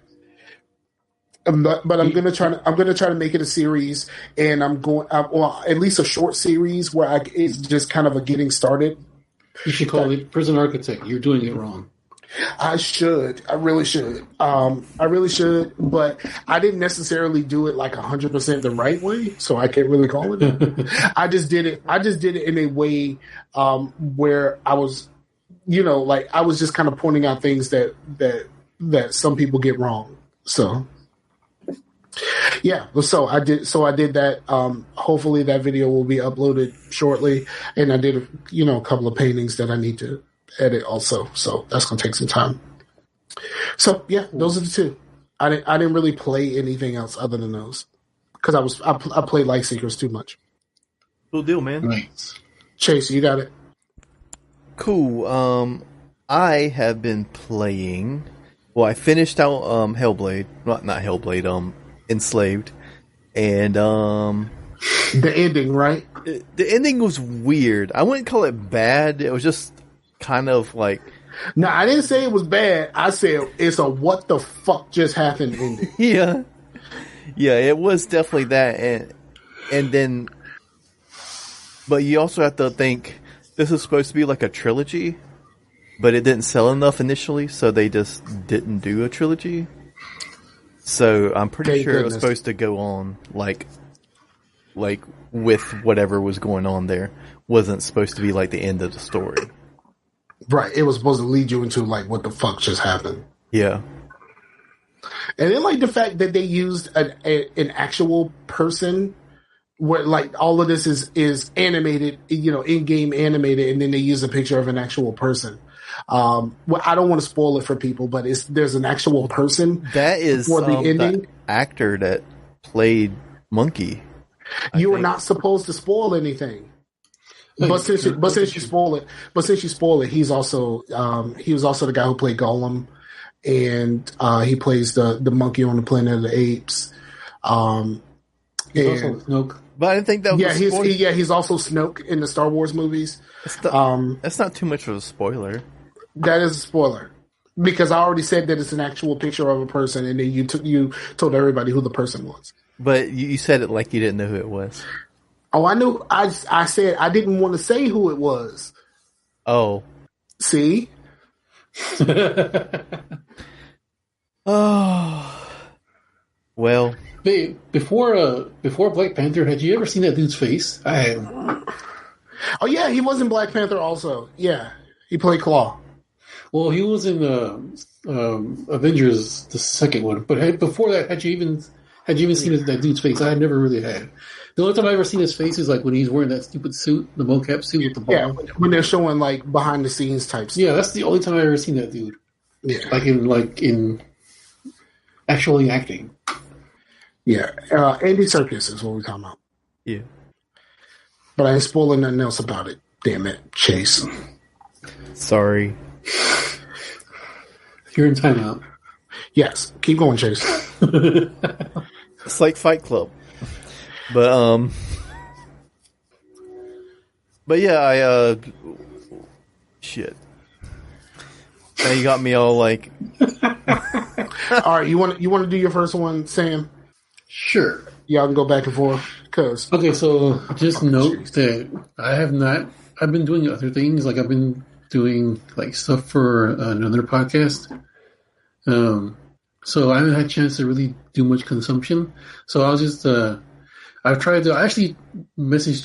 But I'm gonna try to make it a series, and at least a short series where it's just kind of a getting started. You should call it Prison Architect. You're doing it wrong. I really should, but I didn't necessarily do it like 100% the right way, so I can't really call it that. I just did it in a way where I was, I was just kind of pointing out things that some people get wrong. So yeah, so I did that. Hopefully that video will be uploaded shortly, and I did a couple of paintings that I need to edit also, so that's gonna take some time. So yeah, those are the 2. I didn't really play anything else other than those because I played Lightseekers too much. Cool deal, man. Right. Chase, you got it. Cool. I have been playing. Well, I finished out Hellblade. Not Hellblade. Enslaved, and the ending, right? The ending was weird. I wouldn't call it bad. It was just kind of like. No, I didn't say it was bad. I said it's a what the fuck just happened ending. Yeah, it was definitely that, and then, but you also have to think this is supposed to be like a trilogy, but it didn't sell enough initially, so they just didn't do a trilogy. So I'm pretty sure it was supposed to go on like with whatever was going on there. Wasn't supposed to be like the end of the story. Right. It was supposed to lead you into like what the fuck just happened. Yeah. And then like the fact that they used an actual person where like all of this is animated, in-game animated, and then they use a picture of an actual person. Well, I don't want to spoil it for people, but there's an actual person that is for the ending. The actor that played Monkey. You are not supposed to spoil anything, but since you spoil it, he was also the guy who played Gollum, and he plays the monkey on the Planet of the Apes. He's also Snoke. But I didn't think that was he's also Snoke in the Star Wars movies. That's not too much of a spoiler. That is a spoiler because I already said that it's an actual picture of a person, and then you told everybody who the person was. But you said it like you didn't know who it was. Oh, I knew. I said I didn't want to say who it was. Oh. See? Oh. Well. Before Black Panther, had you ever seen that dude's face? I had. Oh yeah, he was in Black Panther also. Yeah, he played Claw. Well, he was in Avengers, the second one. But before that, had you even seen that dude's face? I had never really had. The only time I ever seen his face is like when he's wearing that stupid suit, the mocap suit with the ball. Yeah, when they're showing like behind the scenes type stuff. Yeah, that's the only time I ever seen that dude. Yeah, like in actually acting. Yeah, Andy Serkis is what we're talking about. Yeah, but I ain't spoiling nothing else about it. Damn it, Chase. Sorry. You're in timeout. Yes, keep going, Chase. It's like Fight Club. But yeah, shit. Now you got me all like. All right, you want to do your first one, Sam? Sure. Y'all can go back and forth. Okay, so just note that I've been doing other things. Like I've been doing like stuff for another podcast. So I haven't had a chance to really do much consumption. So I'll just, I've tried to, I actually texted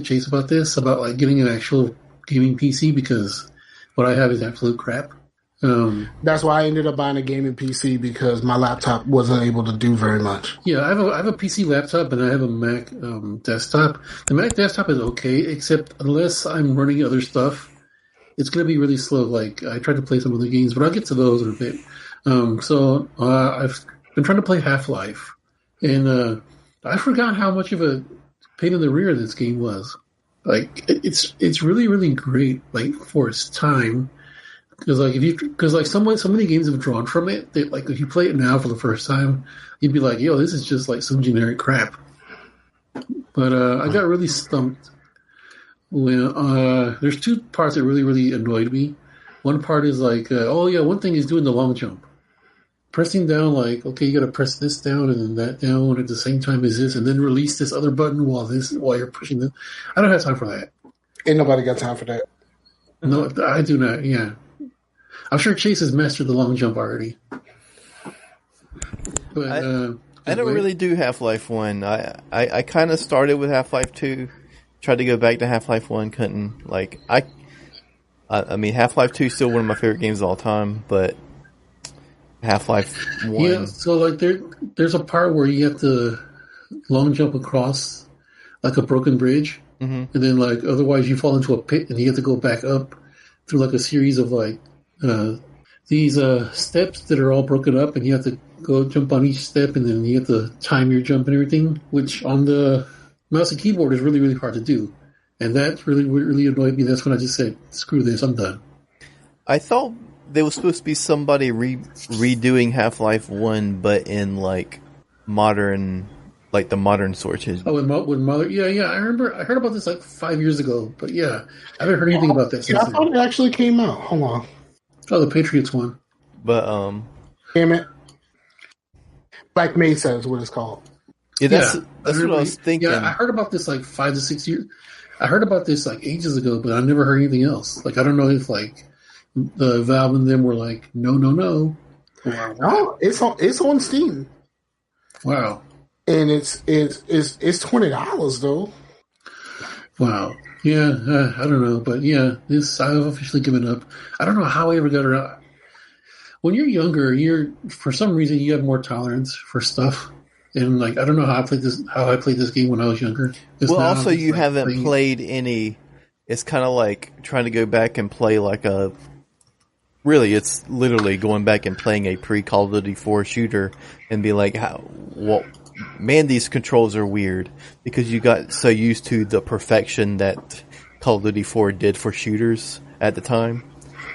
Chase about this, about like getting an actual gaming PC because what I have is absolute crap. That's why I ended up buying a gaming PC because my laptop wasn't able to do very much. Yeah, I have a PC laptop and I have a Mac desktop. The Mac desktop is okay, except unless I'm running other stuff, it's going to be really slow. Like I tried to play some other games, but I'll get to those in a bit. So I've been trying to play Half-Life, and I forgot how much of a pain in the rear this game was. Like it's really really great, like for its time. Because so many games have drawn from it that like if you play it now for the first time, you'd be like, yo, this is just like some generic crap. But I got really stumped when there's two parts that really really annoyed me. One part is like, one thing is doing the long jump. Pressing down, like, okay, you got to press this down and then that down at the same time as this, and then release this other button while you're pushing this. I don't have time for that. Ain't nobody got time for that. No, I do not. Yeah, I'm sure Chase has mastered the long jump already. But I don't really do Half-Life 1. I kind of started with Half-Life 2, tried to go back to Half-Life 1, couldn't. Like I mean, Half-Life 2 is still one of my favorite games of all time, but Half-Life 1... Yeah, so like there's a part where you have to long jump across like a broken bridge, and then like otherwise you fall into a pit and you have to go back up through like a series of like these steps that are all broken up, and you have to go jump on each step, and then you have to time your jump and everything, which on the mouse and keyboard is really, really hard to do. And that really, really annoyed me. That's when I just said, screw this, I'm done. I thought there was supposed to be somebody redoing Half-Life 1, but in like modern, like the modern Switches. Oh, with Mother? Yeah, I remember. I heard about this like 5 years ago, but yeah, I haven't heard anything about that since I thought it actually came out. Hold on. Oh, the Patriots one. But, damn it. Black Mesa is what it's called. Yeah, that's what I was thinking. Yeah, I heard about this like 5 to 6 years. I heard about this like ages ago, but I never heard anything else. Like I don't know if like the Valve and them were like, no. No, it's on Steam. Wow. And it's $20 though. Wow. Yeah, I don't know, but yeah, I've officially given up. I don't know how I ever got around. When you're younger, for some reason you have more tolerance for stuff, and like I don't know how I played this game when I was younger. Well, also you haven't played any. It's kind of like trying to go back and play like a. Really, it's literally going back and playing a pre-Call of Duty 4 shooter and be like, man, these controls are weird because you got so used to the perfection that Call of Duty 4 did for shooters at the time.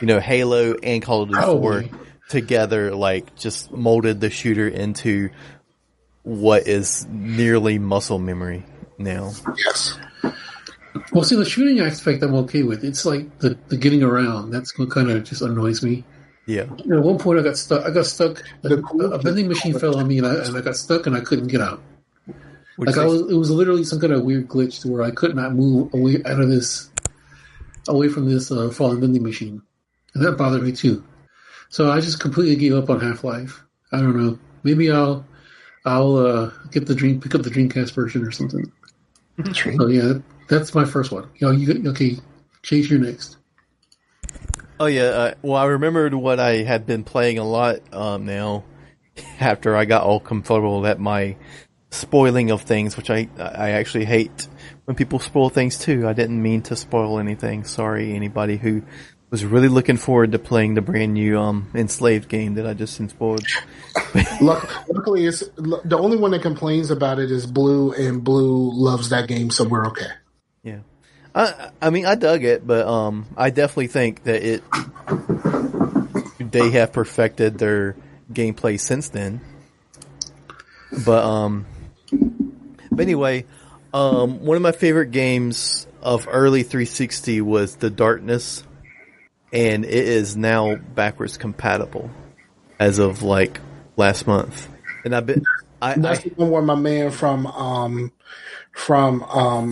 You know, Halo and Call of Duty 4 together, like, just molded the shooter into what is nearly muscle memory now. Yes. Well, see, the shooting aspect I'm okay with. It's like the getting around. That's what kind of just annoys me. Yeah. At one point, I got stuck. A vending machine fell on me, and I got stuck, and I couldn't get out. Like it was literally some kind of weird glitch to where I could not move away from this falling vending machine, and that bothered me too. So I just completely gave up on Half-Life. I don't know. Maybe I'll pick up the Dreamcast version or something. So yeah, that's my first one. Okay? Chase, your next. Oh yeah. Well, I remembered what I had been playing a lot now. After I got all comfortable at my spoiling of things, which I actually hate when people spoil things too. I didn't mean to spoil anything. Sorry, anybody who was really looking forward to playing the brand new Enslaved game that I just spoiled. Luckily, it's the only one that complains about it is Blue, and Blue loves that game, so we're okay. Yeah, I mean, I dug it, but I definitely think that they have perfected their gameplay since then. But anyway, one of my favorite games of early 360 was The Darkness, and it is now backwards compatible as of like last month. And that's the one where my man from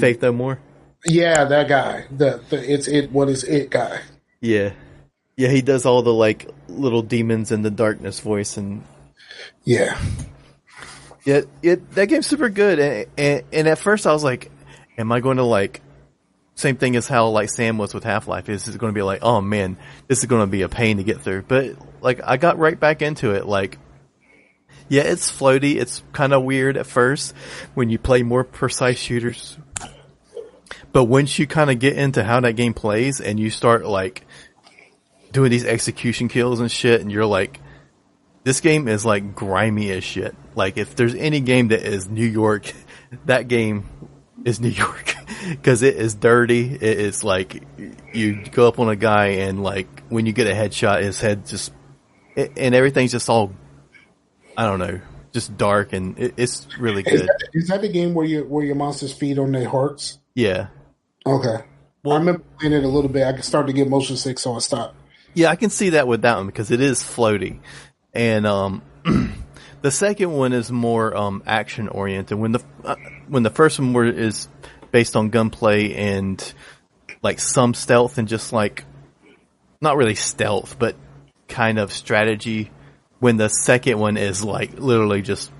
Faith No More. Yeah, that guy. What is it guy? Yeah, he does all the like little demons in the darkness voice, and yeah, that game's super good. And at first I was like, am I going to like same thing as how like Sam was with Half-Life? Is it going to be like, oh man, this is going to be a pain to get through? But like I got right back into it. Like, yeah, it's floaty. It's kind of weird at first when you play more precise shooters. But once you kind of get into how that game plays and you start like doing these execution kills and shit, and you're like, this game is like grimy as shit. Like if there's any game that is New York, that game is New York. Cause it is dirty. It is like you go up on a guy and like when you get a headshot, his head just, and everything's just all, I don't know, just dark, and it's really good. Is that the game where your monsters feed on their hearts? Yeah. Okay. Well, I remember playing it a little bit. I started to get motion sick, so I stopped. Yeah, I can see that with that one because it is floaty. And the second one is more action oriented. When the first one is based on gunplay and like some stealth and just like not really stealth, but kind of strategy. When the second one is like literally just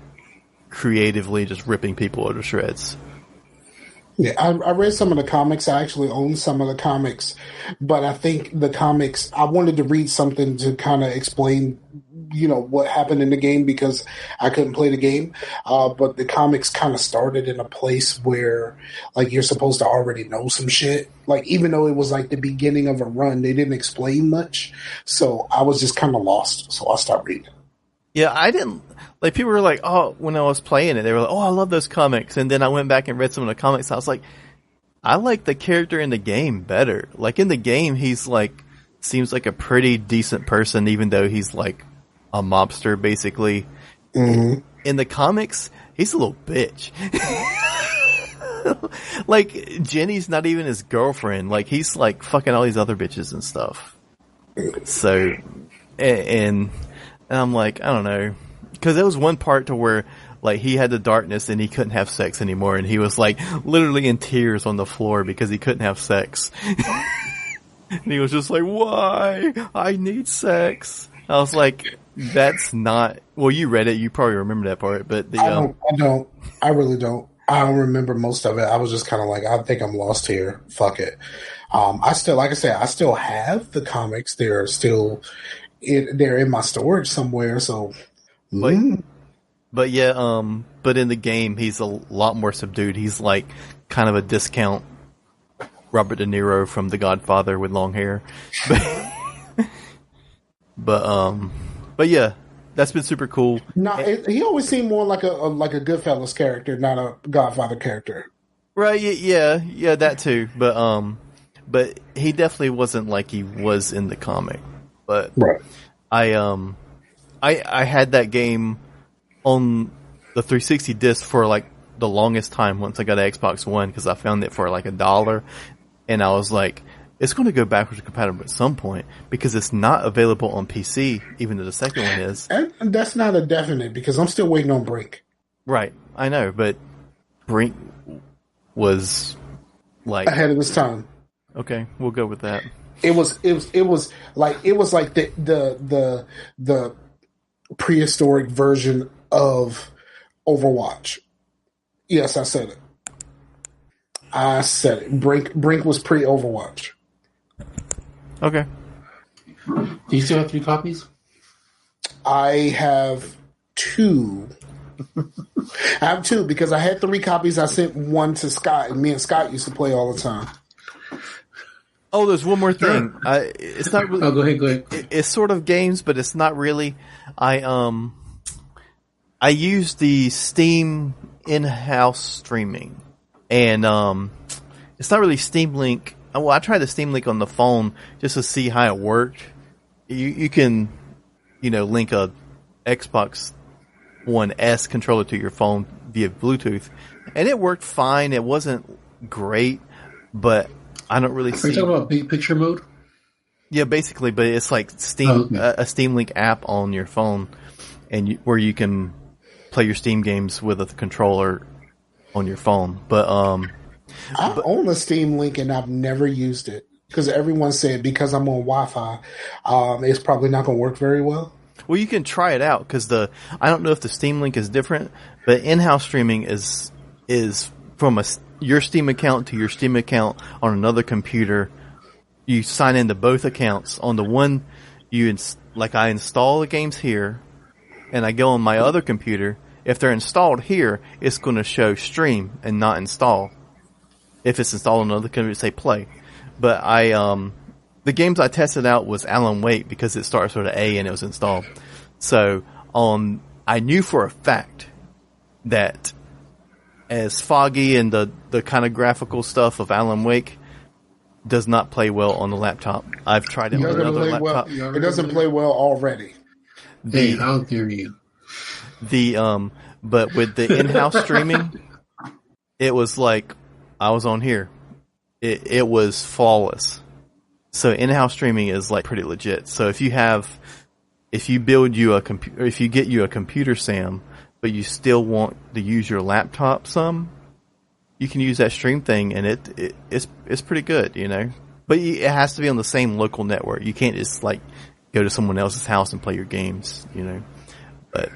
creatively just ripping people to shreds. Yeah, I read some of the comics. I actually own some of the comics, but I think the comics, I wanted to read something to kind of explain, what happened in the game because I couldn't play the game. But the comics kind of started in a place where like you're supposed to already know some shit. Like even though it was like the beginning of a run, they didn't explain much. So I was just kind of lost. So I stopped reading. Yeah, I didn't, like, people were like, oh, when I was playing it, they were like, oh, I love those comics. And then I went back and read some of the comics. I was like, I like the character in the game better. Like, in the game, he's like, seems like a pretty decent person, even though he's like a mobster, basically. Mm-hmm. In the comics, he's a little bitch. Like, Jenny's not even his girlfriend. Like, he's like fucking all these other bitches and stuff. So, and I'm like, I don't know. Because there was one part to where, like, he had the darkness and he couldn't have sex anymore. And he was, like, literally in tears on the floor because he couldn't have sex. And he was just like, why? I need sex. I was like, that's not... Well, you read it. You probably remember that part. But I don't. I really don't. I don't remember most of it. I was just kind of like, I think I'm lost here. Fuck it. I still, like I said, I still have the comics. They're still... they're in my storage somewhere, so. But yeah, but in the game, he's a lot more subdued. He's like kind of a discount Robert De Niro from The Godfather with long hair. But yeah, that's been super cool. No, he always seemed more like a Goodfellas character, not a Godfather character. Right? Yeah, that too. But he definitely wasn't like he was in the comic. But right. I had that game on the 360 disc for like the longest time once I got an Xbox One because I found it for like $1, and I was like, it's going to go backwards compatible at some point because it's not available on PC, even though the second one is. And that's not a definite because I'm still waiting on Brink. Right, I know, but Brink was like ahead of his time. Okay, we'll go with that. It was like the prehistoric version of Overwatch. Yes, I said it. Brink was pre-Overwatch. Okay. Do you still have 3 copies? I have 2. I have 2 because I had 3 copies. I sent one to Scott, and me and Scott used to play all the time. Oh, there's one more thing. It's not really. Oh, go ahead. It's sort of games, but it's not really. I use the Steam in-house streaming, and it's not really Steam Link. Well, I tried the Steam Link on the phone just to see how it worked. You can, link a Xbox One S controller to your phone via Bluetooth, and it worked fine. It wasn't great, but I don't really see. Are you talking about big picture mode? Yeah, basically, but it's like Steam, a Steam Link app on your phone, and where you can play your Steam games with a controller on your phone. But I own a Steam Link and I've never used it because everyone said because I'm on Wi-Fi, it's probably not going to work very well. Well, you can try it out because I don't know if the Steam Link is different, but in-house streaming is from your Steam account to your Steam account on another computer. You sign into both accounts. On the one, I install the games here, and I go on my other computer. If they're installed here, it's going to show stream and not install. If it's installed on another computer, say play. But the games I tested out was Alan Wake because it starts with an A and it was installed. So I knew for a fact that as foggy and the kind of graphical stuff of Alan Wake does not play well on the laptop. I've tried it on another laptop. It doesn't play well already. Hey, how dare you? But with the in-house streaming, it was like I was on here. It was flawless. So in-house streaming is like pretty legit. So if you get you a computer, Sam, but you still want to use your laptop some, you can use that stream thing, and it's pretty good, But it has to be on the same local network. You can't just like go to someone else's house and play your games, But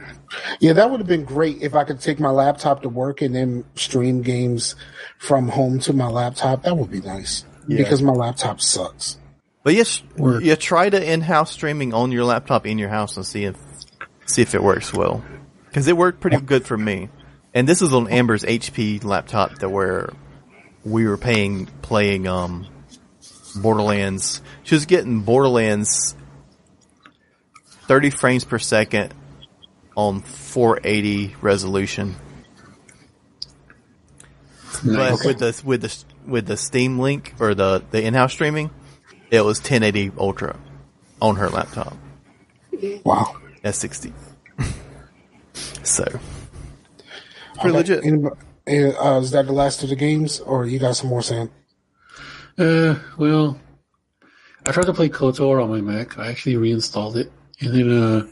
yeah, that would have been great if I could take my laptop to work and then stream games from home to my laptop. That would be nice because my laptop sucks. But yes, you try the in-house streaming on your laptop in your house and see if it works well, because it worked pretty good for me. And this is on Amber's HP laptop where we were playing Borderlands. She was getting Borderlands 30 frames per second on 480 resolution. Nice. But with the Steam Link or the in-house streaming, it was 1080 Ultra on her laptop. Wow. At 60. So pretty legit. Is that the last of the games, or you got some more, Sam? Well, I tried to play KOTOR on my Mac. I actually reinstalled it, and then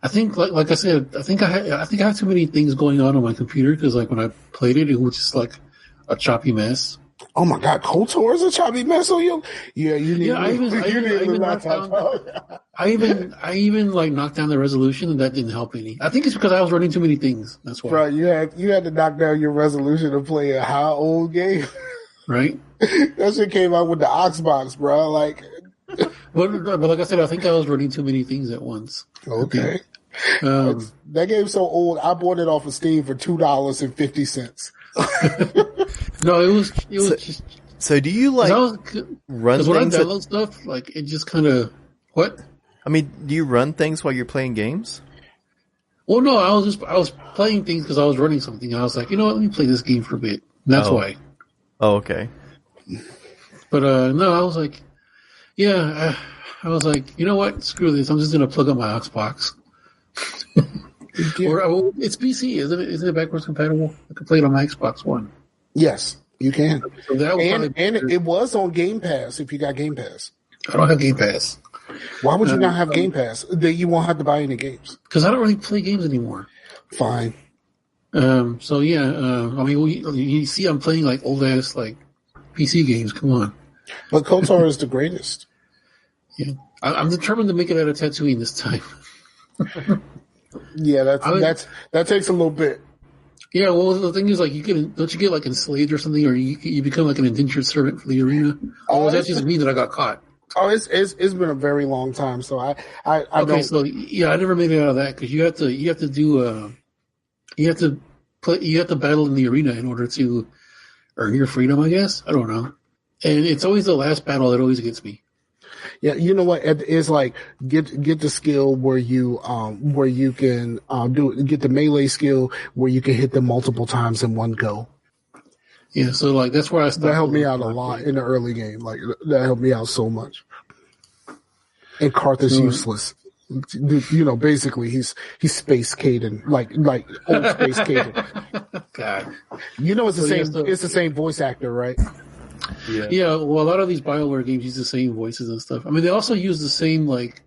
I think, like I said, I think I have too many things going on my computer because, like, when I played it, it was just like a choppy mess. Oh my God, KOTOR is a choppy mess on you. Yeah, you need. I even like knocked down the resolution, and that didn't help any. I think it's because I was running too many things. That's why. Bro, you had to knock down your resolution to play a high old game. Right. That shit came out with the Xbox, bro. Like. But like I said, I think I was running too many things at once. Okay. That game's so old. I bought it off of Steam for $2.50. No, it was just. So do you run things? When I download stuff, like it just kind of what? I mean, do you run things while you're playing games? Well, no, I was playing things because I was running something. I was like, you know what? Let me play this game for a bit. And that's why. Oh, okay. But no, I was like, yeah, I was like, you know what? Screw this. I'm just gonna plug up my Xbox. Or it's PC, isn't it? Isn't it backwards compatible? I can play it on my Xbox One. Yes, you can. So that and it was on Game Pass if you got Game Pass. I don't have Game Pass. Why would you not have Game Pass? That you won't have to buy any games. Because I don't really play games anymore. Fine. So yeah, I mean, you see, I'm playing like old ass like PC games. Come on. But KOTOR is the greatest. Yeah, I'm determined to make it out of Tatooine this time. Yeah, that takes a little bit. Yeah, well, the thing is, like, don't you get like enslaved or something, or you become like an indentured servant for the arena? Or was that just me that I got caught? Oh, it's been a very long time, so I Okay, don't. so yeah, I never made it out of that because you have to battle in the arena in order to earn your freedom. I guess I don't know, and it's always the last battle that always gets me. Yeah, you know what? It's like get the skill where you can get the melee skill where you can hit them multiple times in one go. Yeah, so like that's where I stopped. That helped me out a lot in the early game. Like that helped me out so much. And Karth is useless. You know, basically he's Space Caden, like old Space Caden. God, you know, it's the same voice actor, right? Yeah. Well, a lot of these BioWare games use the same voices and stuff. I mean, they also use the same like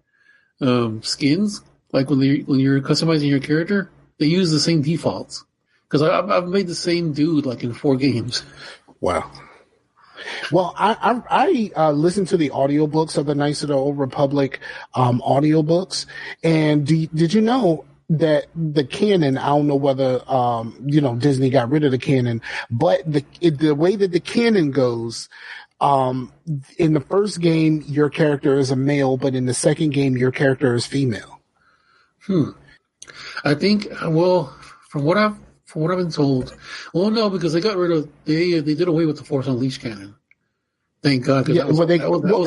skins. Like when you're customizing your character, they use the same defaults. Because I've made the same dude like in 4 games. Wow. Well, I listened to the audiobooks of the Knights of the Old Republic audiobooks, and did you know that the canon, I don't know whether Disney got rid of the canon, but the way that the canon goes, in the first game your character is a male, but in the second game your character is female. I think, well, from what I've been told, well, no, because they did away with the Force Unleashed canon. Thank God.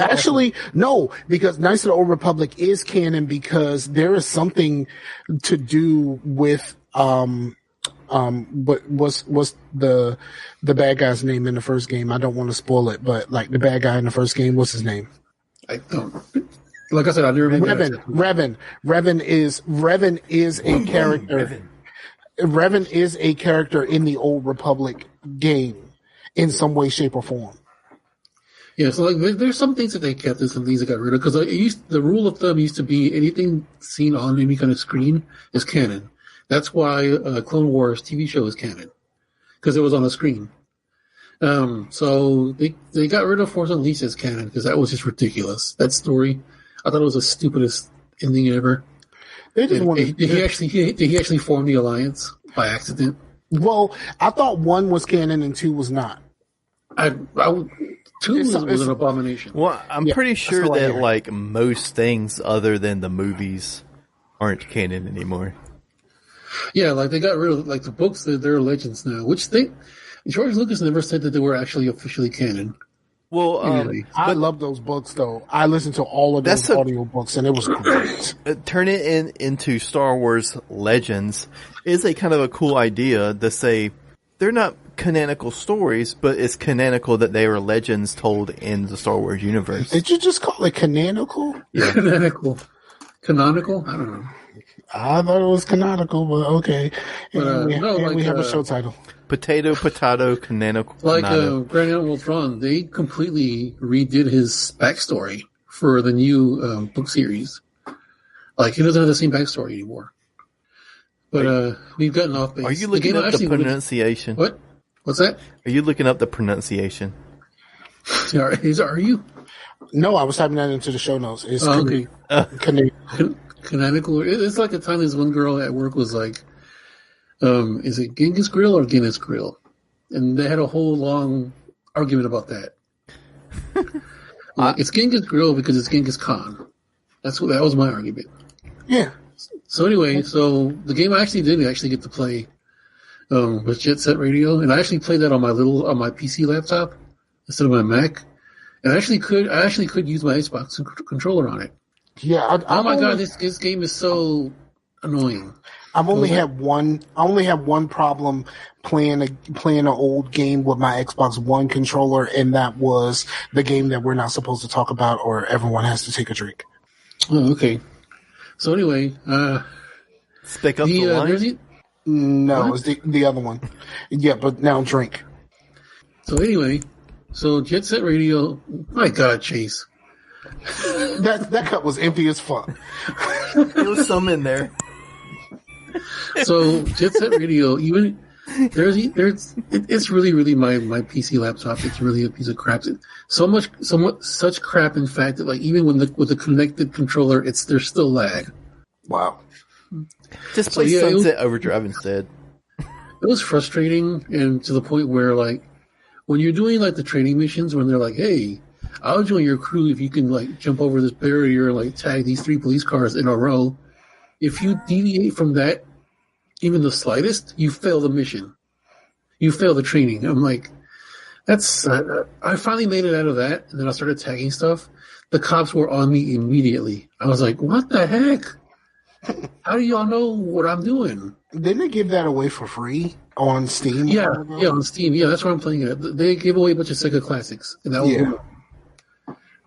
Actually, no, because Knights of the Old Republic is canon because there is something to do with what was the bad guy's name in the first game? I don't want to spoil it, but like the bad guy in the first game, what's his name? I don't. Like I said, I never remember. Revan is a character. Revan is a character in the Old Republic game in some way, shape, or form. Yeah, so like there's some things that they kept and some things that got rid of because the rule of thumb used to be anything seen on any kind of screen is canon. That's why Clone Wars TV show is canon because it was on a screen. So they got rid of Force Unleashed as canon because that was just ridiculous. That story, I thought it was the stupidest ending ever. They just did he actually form the alliance by accident? Well, I thought 1 was canon and 2 was not. 2 was an abomination. Well, I'm pretty sure that like most things other than the movies aren't canon anymore. Yeah, like they got rid of like the books. They're legends now. George Lucas never said that they were actually officially canon. Well, I love those books though. I listened to all of those audio books and it was great. Turn it into Star Wars Legends is a kind of a cool idea to say they're not canonical stories, but it's canonical that they are legends told in the Star Wars universe. Did you just call it canonical? Yeah. Canonical? I don't know. I thought it was canonical, but okay. But, we have a show title. Potato, canonical. Like Grand Admiral Thrawn, they completely redid his backstory for the new book series. Like, he doesn't have the same backstory anymore. But we've gotten off base. Are you looking up the pronunciation? What? What's that? Are you looking up the pronunciation? Are you? No, I was typing that into the show notes. It's okay. Canonical. It's like the time this one girl at work was like, is it Genghis Grill or Guinness Grill? And they had a whole long argument about that. It's Genghis Grill because it's Genghis Khan. That was my argument. Yeah. So anyway, the game I actually did get to play with Jet Set Radio, and I actually played that on my PC laptop instead of my Mac. And I actually could use my Xbox controller on it. Yeah. God, this game is so annoying. I only have one problem playing an old game with my Xbox One controller, and that was the game that we're not supposed to talk about, or everyone has to take a drink. Oh, okay. So anyway, Stick up the line? No, it's the other one. Yeah, but now drink. So anyway, Jet Set Radio. My God, Chase. That cup was empty as fuck. There was some in there. So Jet Set Radio, even it's really my PC laptop. It's really a piece of crap. Such crap. In fact, that like even with the connected controller, there's still lag. Wow. Just play Sunset Overdrive instead. It was frustrating, and to the point where like when you're doing like the training missions, when they're like, "Hey, I'll join your crew if you can like jump over this barrier and like tag these 3 police cars in a row." If you deviate from that, even the slightest, you fail the mission. You fail the training. I'm like, that's. I finally made it out of that, and then I started tagging stuff. The cops were on me immediately. I was like, "What the heck? How do y'all know what I'm doing?" Didn't they give that away for free on Steam? Yeah, on Steam. Yeah, that's why I'm playing it. They gave away a bunch of Sega classics, and that was one.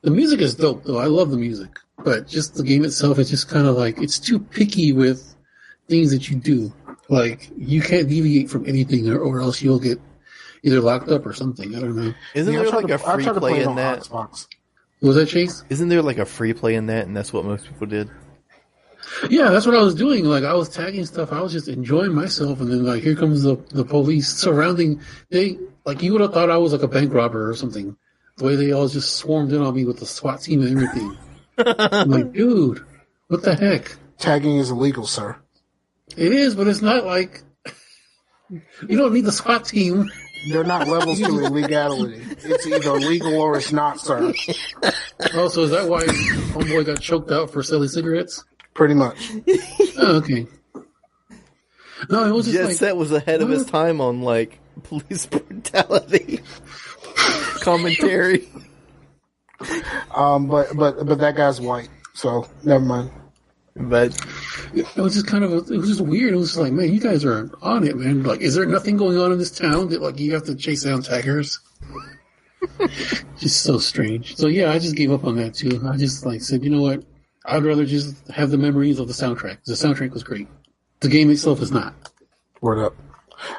The music is dope, though. I love the music, but just the game itself, it's just kind of like it's too picky with things that you do. Like you can't deviate from anything, or else you'll get either locked up or something. I don't know. Isn't there like a free play in that? Xbox. Was that Chase? Isn't there like a free play in that, and that's what most people did? Yeah, that's what I was doing. Like I was tagging stuff. I was just enjoying myself, and then like here comes the police surrounding. You would have thought I was like a bank robber or something. The way they all just swarmed in on me with the SWAT team and everything. I'm like, dude, what the heck? Tagging is illegal, sir. It is, but it's not like you don't need the SWAT team. They're not levels to illegality. It's either legal or it's not, sir. Oh, so is that why homeboy got choked out for selling cigarettes? Pretty much. Oh, okay. No, it was just Jet like, Set was ahead of his time on like police brutality commentary. But that guy's white, so never mind. But it was just it was just weird. It was just like, man, you guys are on it, man. Like, is there nothing going on in this town that like you have to chase down taggers? Just so strange. So yeah, I just gave up on that too. I just like said, you know what? I'd rather just have the memories of the soundtrack. The soundtrack was great. The game itself is not. Word up.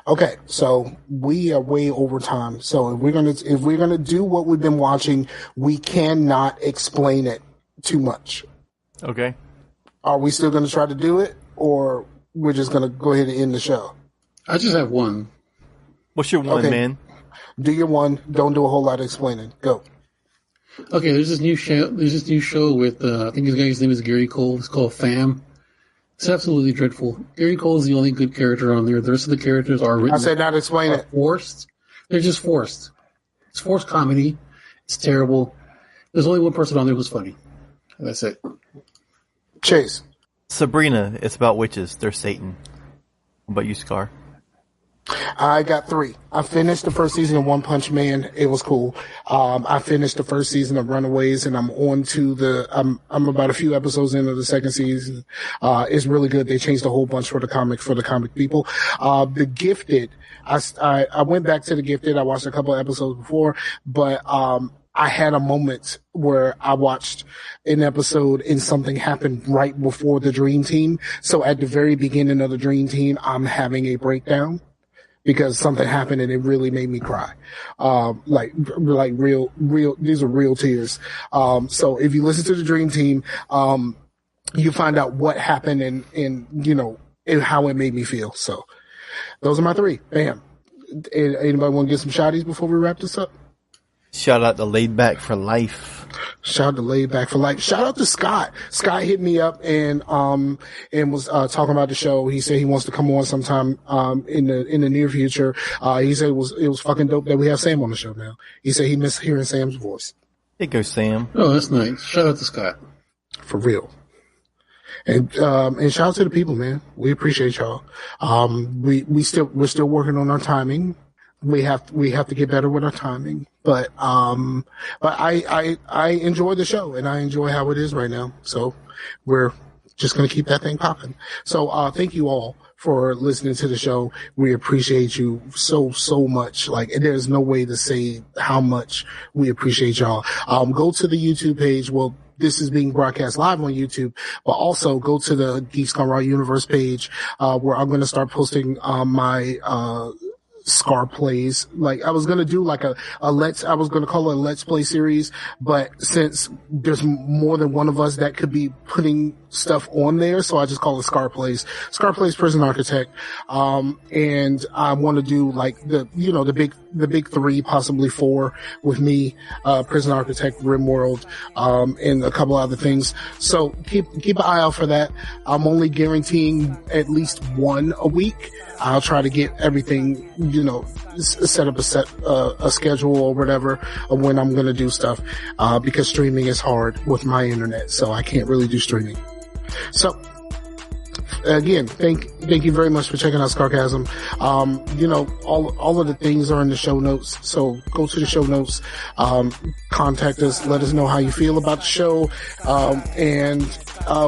Okay, so we are way over time. So if we're gonna do what we've been watching, we cannot explain it too much. okay. Are we still gonna try to do it, or we're just gonna go ahead and end the show? I just have one. What's your one, Okay. man? Do your one. Don't do a whole lot of explaining. Go. Okay, there's this new show. There's this new show with I think his guy's name is Gary Cole. It's called Fam. It's absolutely dreadful. Gary Cole is the only good character on there. The rest of the characters are written. I said not explain it. Forced. They're just forced. It's forced comedy. It's terrible. There's only one person on there who's funny. And that's it. Chase. Sabrina. It's about witches. They're Satan. What about you, Scar? I got 3. I finished the first season of One Punch Man. It was cool. I finished the first season of Runaways, and I'm on to I'm about a few episodes into the second season. It's really good. They changed a whole bunch for the comic people. The Gifted, I went back to The Gifted. I watched a couple of episodes before, but, I had a moment where I watched an episode and something happened right before the Dream Team. So at the very beginning of the Dream Team, I'm having a breakdown because something happened and it really made me cry. Like real, these are real tears. So if you listen to the Dream Team, you find out what happened and how it made me feel. So those are my 3. Bam. Anybody want to get some shotties before we wrap this up? Shout out to Laid Back for Life. Shout out to Laid Back for Life. Shout out to Scott. Scott hit me up and was talking about the show. He said he wants to come on sometime in the near future. He said it was fucking dope that we have Sam on the show now. He said he missed hearing Sam's voice. There goes Sam. Oh, that's nice. Shout out to Scott. For real. And shout out to the people, man. We appreciate y'all. We're still working on our timing. We have to get better with our timing, but I enjoy the show and I enjoy how it is right now. So we're just going to keep that thing popping. So, thank you all for listening to the show. We appreciate you so much. Like, there's no way to say how much we appreciate y'all. Go to the YouTube page. Well, this is being broadcast live on YouTube, but also go to the Geeks Gone Raw Universe page, where I'm going to start posting, my, Scar plays. Like, I was gonna do like I was gonna call it a Let's Play series, but since there's more than one of us that could be putting stuff on there, so I just call it Scar Plays. Scar Plays Prison Architect. And I want to do like the big three, possibly four with me, Prison Architect, RimWorld, and a couple other things. So keep an eye out for that. I'm only guaranteeing at least one a week. I'll try to get everything, set up a schedule or whatever of when I'm going to do stuff, because streaming is hard with my internet, so I can't really do streaming. So, again, thank you very much for checking out Scarcasm. All of the things are in the show notes, so go to the show notes, contact us, let us know how you feel about the show, and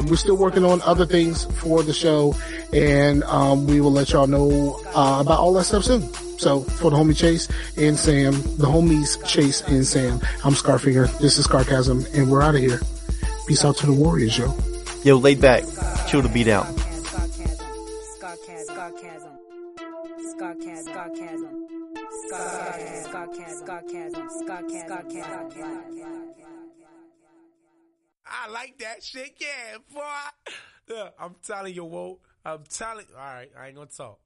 we're still working on other things for the show, and we will let y'all know about all that stuff soon. So, for the homie Chase and Sam, the homies Chase and Sam, I'm Scarfinger, this is Scarcasm, and we're out of here. Peace out to the Warriors, yo. Yo, laid back, chill the beat out. I like that shit, yeah, boy. Yeah, I'm telling you, Whoa. All right, I ain't gonna talk.